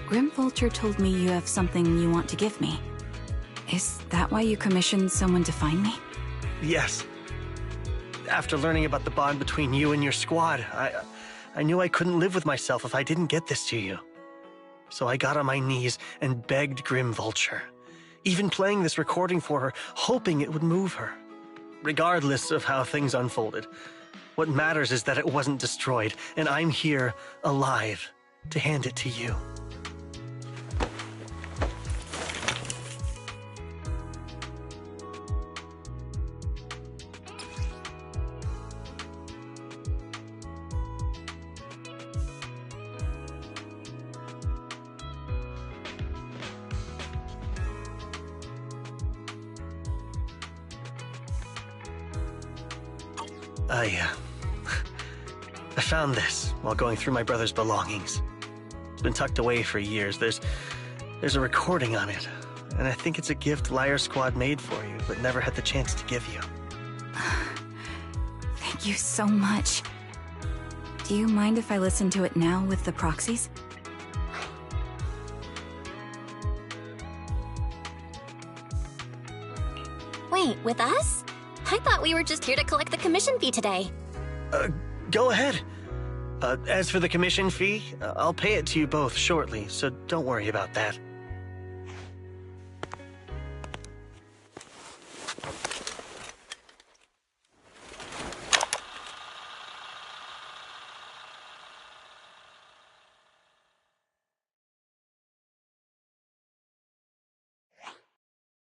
D: Grim Vulture told me you have something you want to give me. Is that why you commissioned someone to find me?
M: Yes. After learning about the bond between you and your squad, I knew I couldn't live with myself if I didn't get this to you. So I got on my knees and begged Grim Vulture, even playing this recording for her, hoping it would move her. Regardless of how things unfolded, what matters is that it wasn't destroyed, and I'm here, alive, to hand it to you. I found this while going through my brother's belongings. It's been tucked away for years. There's a recording on it, and I think it's a gift Liar Squad made for you, but never had the chance to give you.
D: Thank you so much. Do you mind if I listen to it now with the proxies?
B: Wait, with us? I thought we were just here to collect the commission fee today.
M: Go ahead. As for the commission fee, I'll pay it to you both shortly, so don't worry about that.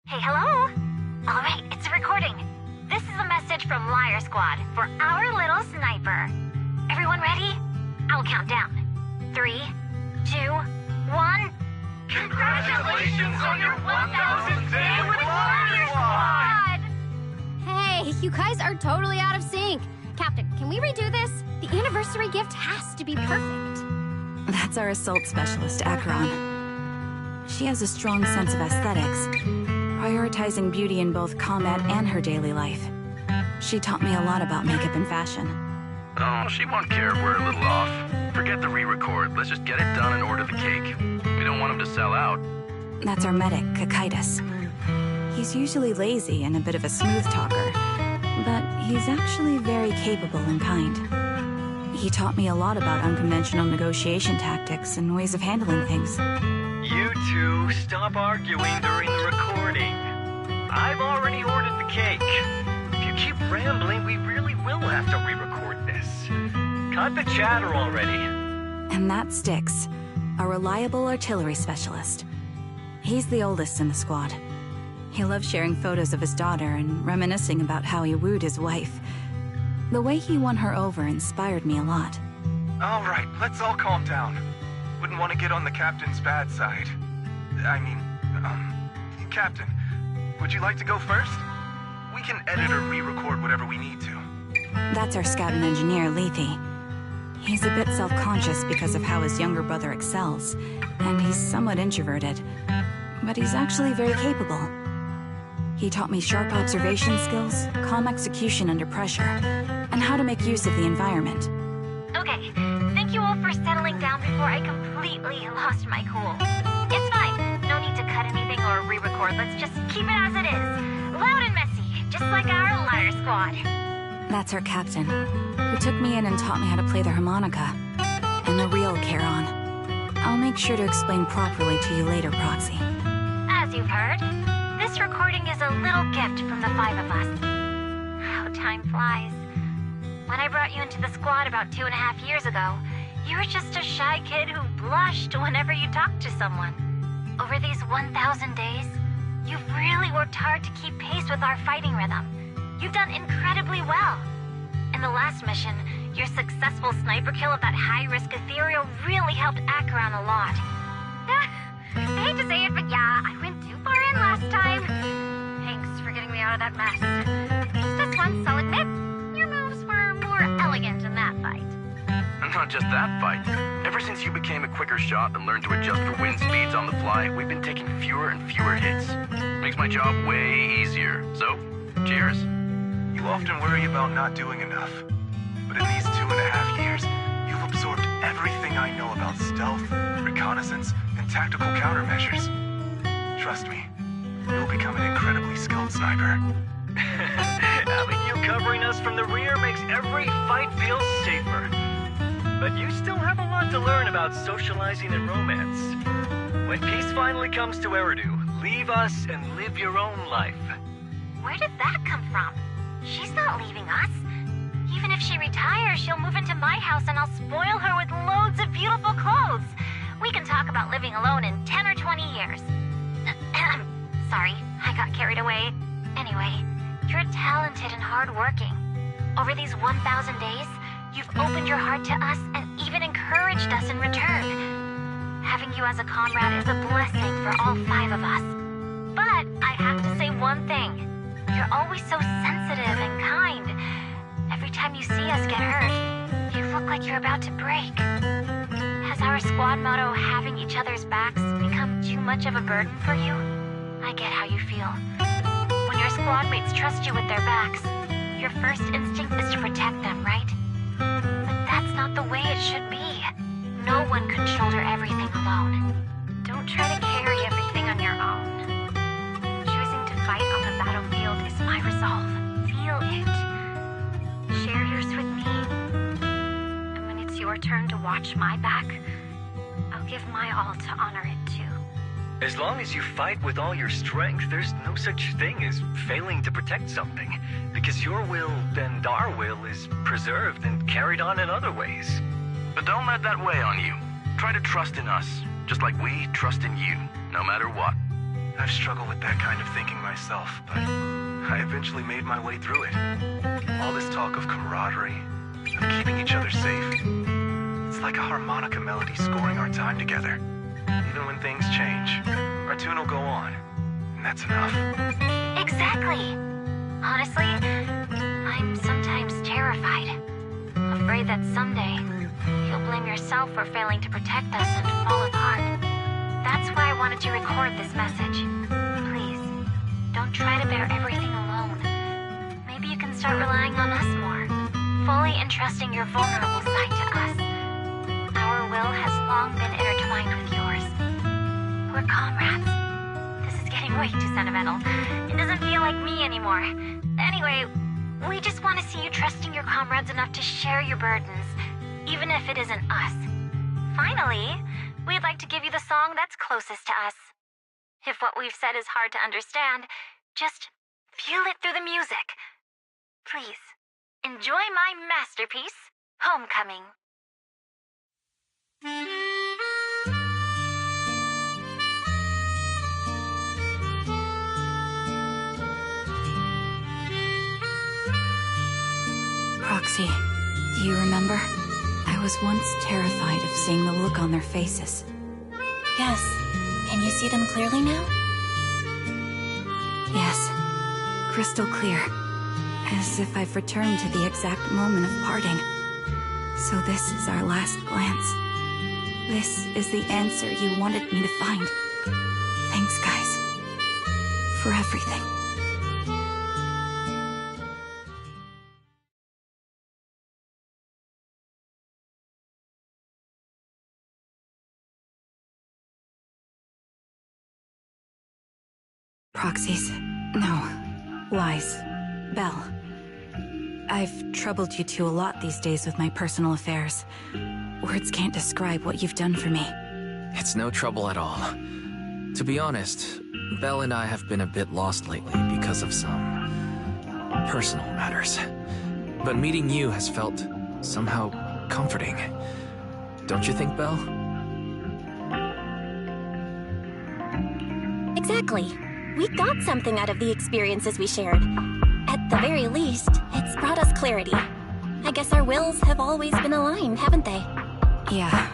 O: Hey, hello? All right, it's a recording. This is a message from Liar Squad for our little sniper. Everyone ready? I'll count down. 3, 2, 1.
N: Congratulations on your 1000th day with Liar Squad!
B: Hey, you guys are totally out of sync. Captain, can we redo this? The anniversary gift has to be perfect.
D: That's our assault specialist, Acheron. She has a strong sense of aesthetics, prioritizing beauty in both combat and her daily life. She taught me a lot about makeup and fashion.
P: Oh, she won't care if we're a little off. Forget the re-record. Let's just get it done and order the cake. We don't want him to sell out.
D: That's our medic, Kakaitis. He's usually lazy and a bit of a smooth talker, but he's actually very capable and kind. He taught me a lot about unconventional negotiation tactics and ways of handling things.
Q: You two, stop arguing during the recording. I've already ordered the cake. If you keep rambling, we really will have to re-record this. Cut the chatter already.
D: And that's Styx, a reliable artillery specialist. He's the oldest in the squad. He loves sharing photos of his daughter and reminiscing about how he wooed his wife. The way he won her over inspired me a lot.
R: All right, let's all calm down. Wouldn't want to get on the captain's bad side. I mean, Captain, would you like to go first? We can edit or re-record whatever we need to.
D: That's our scout and engineer, Lethe. He's a bit self-conscious because of how his younger brother excels, and he's somewhat introverted. But he's actually very capable. He taught me sharp observation skills, calm execution under pressure, and how to make use of the environment.
O: Okay, thank you all for settling down before I completely lost my cool. It's fine. No need to cut anything or re-record. Let's just keep it as it is. Loud and messy, just like our Liar Squad.
D: That's our captain, who took me in and taught me how to play the harmonica. And the real Charon. I'll make sure to explain properly to you later, Proxy.
O: As you've heard, this recording is a little gift from the 5 of us. How time flies. When I brought you into the squad about 2.5 years ago, you were just a shy kid who blushed whenever you talked to someone. Over these 1,000 days, you've really worked hard to keep pace with our fighting rhythm. You've done incredibly well. In the last mission, your successful sniper kill of that high-risk ethereal really helped Acheron a lot. I hate to say it, but yeah, I went too far in last time. Thanks for getting me out of that mess. Just this once, I'll admit, your moves were more elegant in that fight.
P: And not just that fight. Ever since you became a quicker shot and learned to adjust for wind speeds on the fly, we've been taking fewer and fewer hits. Makes my job way easier. So, cheers.
R: You often worry about not doing enough. But in these 2.5 years, you've absorbed everything I know about stealth, reconnaissance, and tactical countermeasures. Trust me, you'll become an incredibly skilled sniper.
Q: Having you covering us from the rear makes every fight feel safer. But you still have a lot to learn about socializing and romance. When peace finally comes to Eridu, leave us and live your own life.
O: Where did that come from? She's not leaving us. Even if she retires, she'll move into my house and I'll spoil her with loads of beautiful clothes. We can talk about living alone in 10 or 20 years. Sorry, I got carried away. Anyway, you're talented and hardworking. Over these 1,000 days, you've opened your heart to us and even encouraged us in return. Having you as a comrade is a blessing for all 5 of us. But I have to say one thing. You're always so sensitive and kind. Every time you see us get hurt, you look like you're about to break. Has our squad motto, having each other's backs, become too much of a burden for you? I get how you feel. When your squad mates trust you with their backs, your first instinct is to protect them, right? But that's not the way it should be. No one can shoulder everything alone. Don't try to carry everything on your own. Choosing to fight on the battlefield is my resolve. Feel it. Share yours with me. And when it's your turn to watch my back, I'll give my all to honor it too.
Q: As long as you fight with all your strength, there's no such thing as failing to protect something, because your will and our will is preserved and carried on in other ways.
P: But don't let that weigh on you. Try to trust in us, just like we trust in you, no matter what.
R: I've struggled with that kind of thinking myself, but I eventually made my way through it. All this talk of camaraderie, of keeping each other safe, it's like a harmonica melody scoring our time together. Even when things change, our tune will go on, and that's enough.
O: Exactly. Honestly, I'm sometimes terrified. Afraid that someday, you'll blame yourself for failing to protect us and fall apart. That's why I wanted to record this message. Please, don't try to bear everything alone. Maybe you can start relying on us more, fully entrusting your vulnerable side to us. Our will has long been intertwined with yours. We're comrades. This is getting way too sentimental. It doesn't feel like me anymore. Anyway, we just want to see you trusting your comrades enough to share your burdens, even if it isn't us. Finally, we'd like to give you the song that's closest to us. If what we've said is hard to understand, just feel it through the music. Please, enjoy my masterpiece, Homecoming.
D: Proxy, do you remember? I was once terrified of seeing the look on their faces.
B: Yes. Can you see them clearly now?
D: Yes. Crystal clear. As if I've returned to the exact moment of parting.
L: So this is our last glance. This is the answer you wanted me to find. Thanks, guys. For everything. Proxies. No. Lies. Belle. I've troubled you two a lot these days with my personal affairs. Words can't describe what you've done for me.
C: It's no trouble at all. To be honest, Belle and I have been a bit lost lately because of some personal matters. But meeting you has felt somehow comforting. Don't you think, Belle?
B: Exactly. We got something out of the experiences we shared. At the very least, it's brought us clarity. I guess our wills have always been aligned, haven't they?
L: Yeah.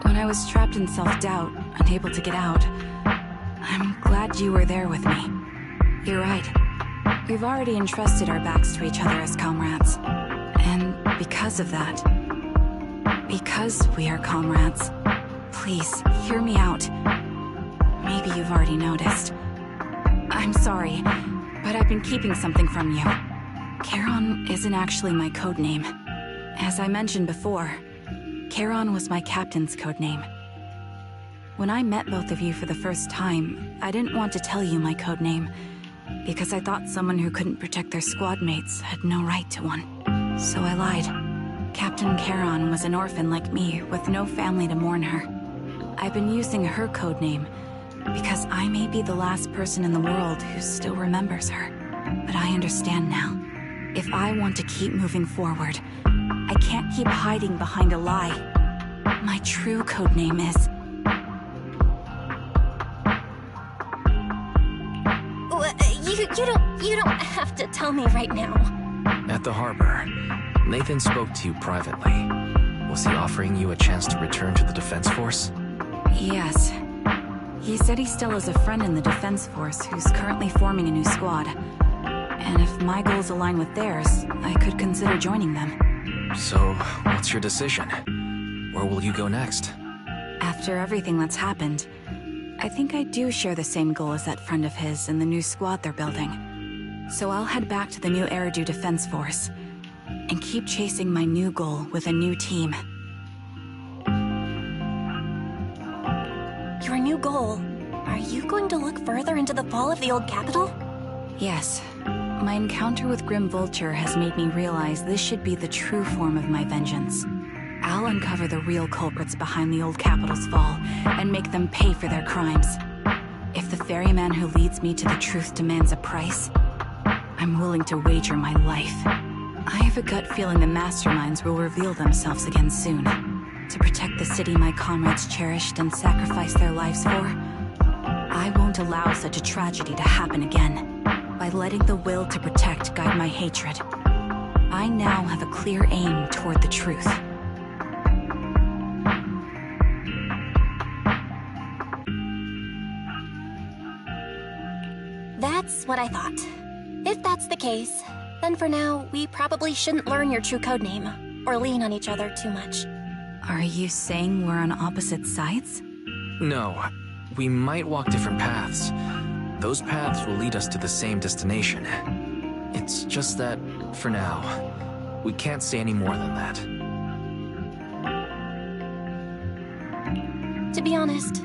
L: When I was trapped in self-doubt, unable to get out, I'm glad you were there with me. You're right. We've already entrusted our backs to each other as comrades. And because of that, because we are comrades, please, hear me out. Maybe you've already noticed. I'm sorry, but I've been keeping something from you. Charon isn't actually my codename. As I mentioned before, Charon was my captain's codename. When I met both of you for the first time, I didn't want to tell you my codename, because I thought someone who couldn't protect their squad mates had no right to one. So I lied. Captain Charon was an orphan like me, with no family to mourn her. I've been using her codename because I may be the last person in the world who still remembers her. But I understand now. If I want to keep moving forward, I can't keep hiding behind a lie. My true codename is...
B: You don't have to tell me right now.
C: At the harbor, Nathan spoke to you privately. Was he offering you a chance to return to the Defense Force?
L: Yes. He said he still has a friend in the Defense Force who's currently forming a new squad. And if my goals align with theirs, I could consider joining them.
C: So, what's your decision? Where will you go next?
L: After everything that's happened, I think I do share the same goal as that friend of his in the new squad they're building. So I'll head back to the new Eridu Defense Force and keep chasing my new goal with a new team.
B: Your new goal? Are you going to look further into the fall of the old capital?
L: Yes. My encounter with Grim Vulture has made me realize this should be the true form of my vengeance. I'll uncover the real culprits behind the old capital's fall and make them pay for their crimes. If the ferryman who leads me to the truth demands a price, I'm willing to wager my life. I have a gut feeling the masterminds will reveal themselves again soon. To protect the city my comrades cherished and sacrificed their lives for, I won't allow such a tragedy to happen again. By letting the will to protect guide my hatred, I now have a clear aim toward the truth.
B: That's what I thought. If that's the case, then for now, we probably shouldn't learn your true codename, or lean on each other too much.
L: Are you saying we're on opposite sides?
C: No. We might walk different paths. Those paths will lead us to the same destination. It's just that, for now, we can't say any more than that.
B: To be honest,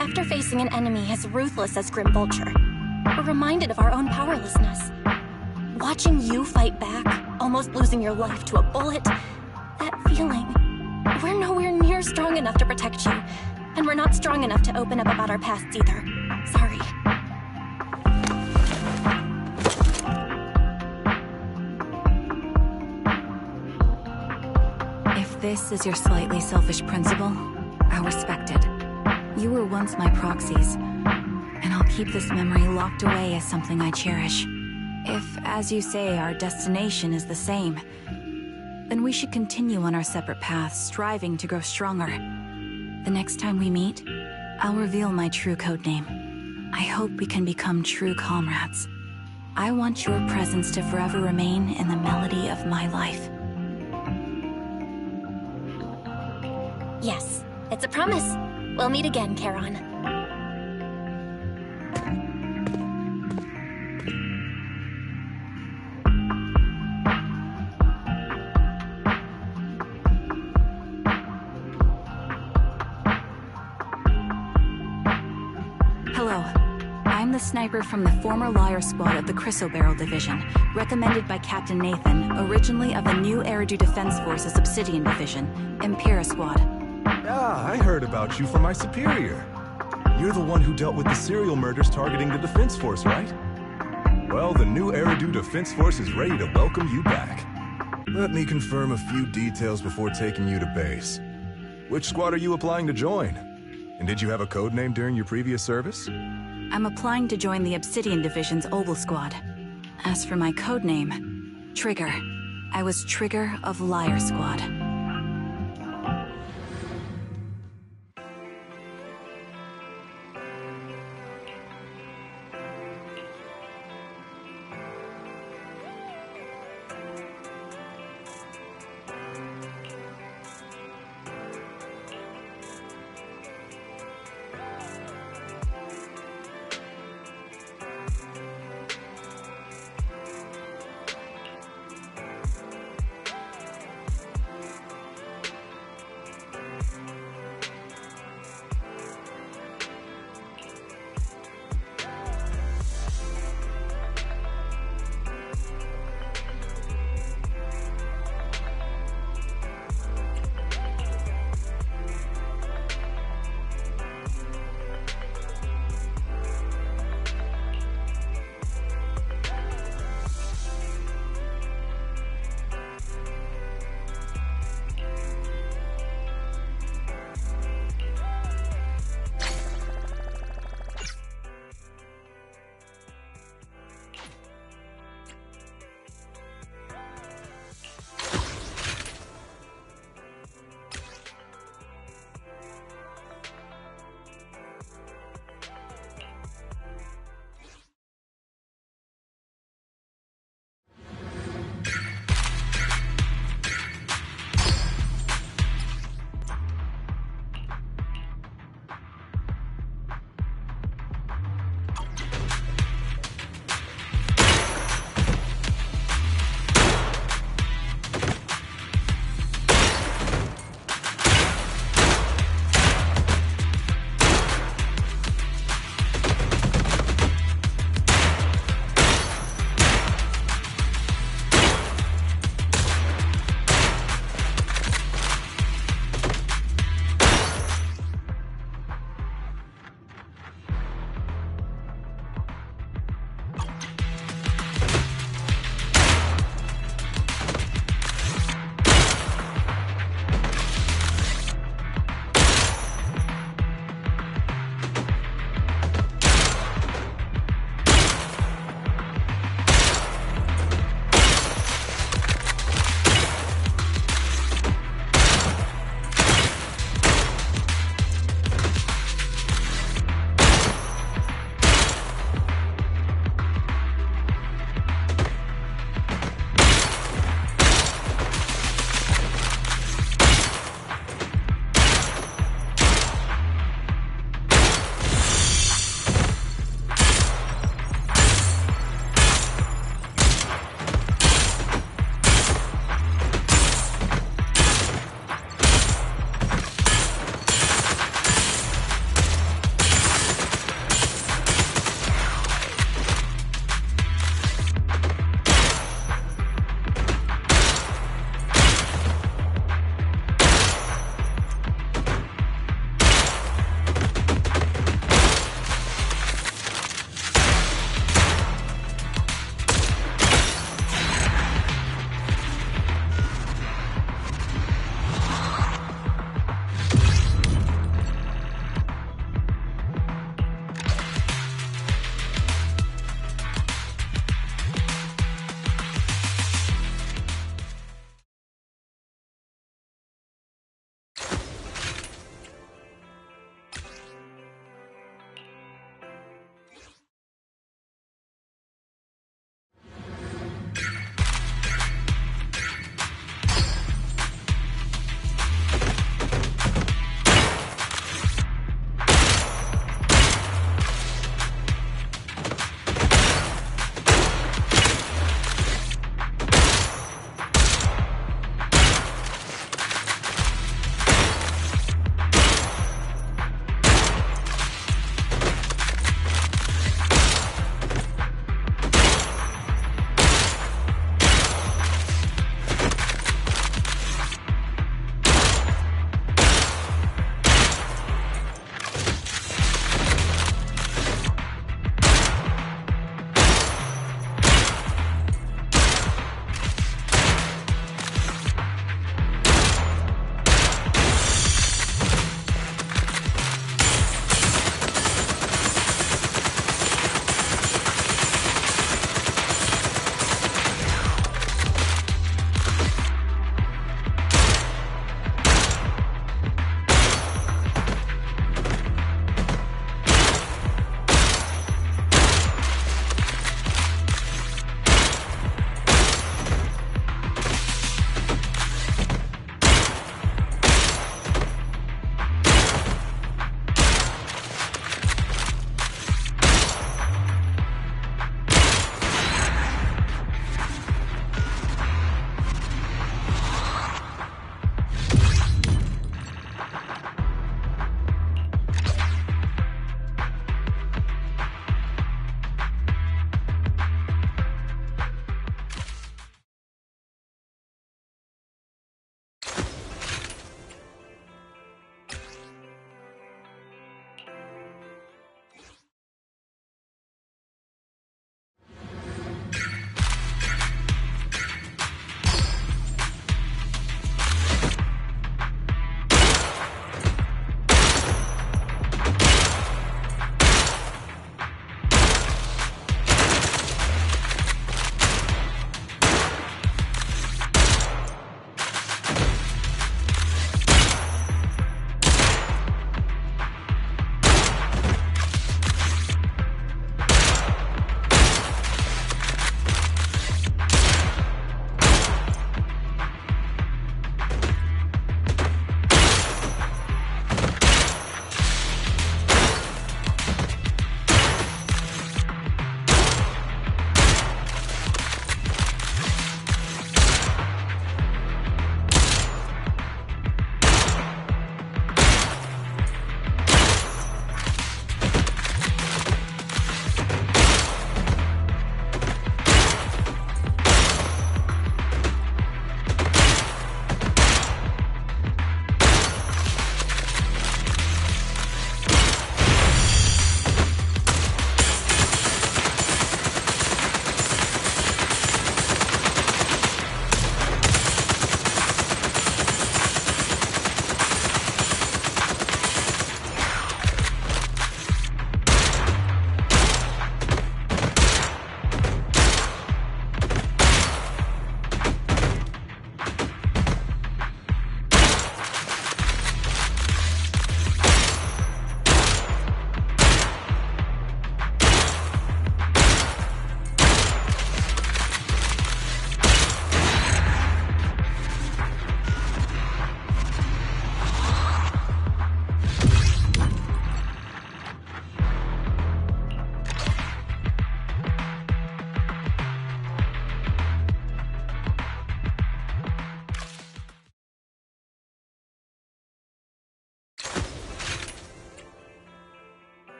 B: after facing an enemy as ruthless as Grim Vulture, we're reminded of our own powerlessness. Watching you fight back, almost losing your life to a bullet, that feeling, we're nowhere near strong enough to protect you, and we're not strong enough to open up about our pasts either. Sorry.
L: If this is your slightly selfish principle, I'll respect it. You were once my proxies, and I'll keep this memory locked away as something I cherish. If, as you say, our destination is the same, then we should continue on our separate paths, striving to grow stronger. The next time we meet, I'll reveal my true codename. I hope we can become true comrades. I want your presence to forever remain in the melody of my life.
B: Yes, it's a promise. We'll meet again, Charon.
D: Hello. I'm the sniper from the former Liar Squad of the Chrysoberyl Division, recommended by Captain Nathan, originally of the new Eridu Defense Forces Obsidian Division, Impera Squad.
S: Ah, I heard about you from my superior. You're the one who dealt with the serial murders targeting the Defense Force, right? Well, the new Eridu Defense Force is ready to welcome you back. Let me confirm a few details before taking you to base. Which squad are you applying to join? And did you have a code name during your previous service?
D: I'm applying to join the Obsidian Division's Oval Squad. As for my code name, Trigger. I was Trigger of Liar Squad.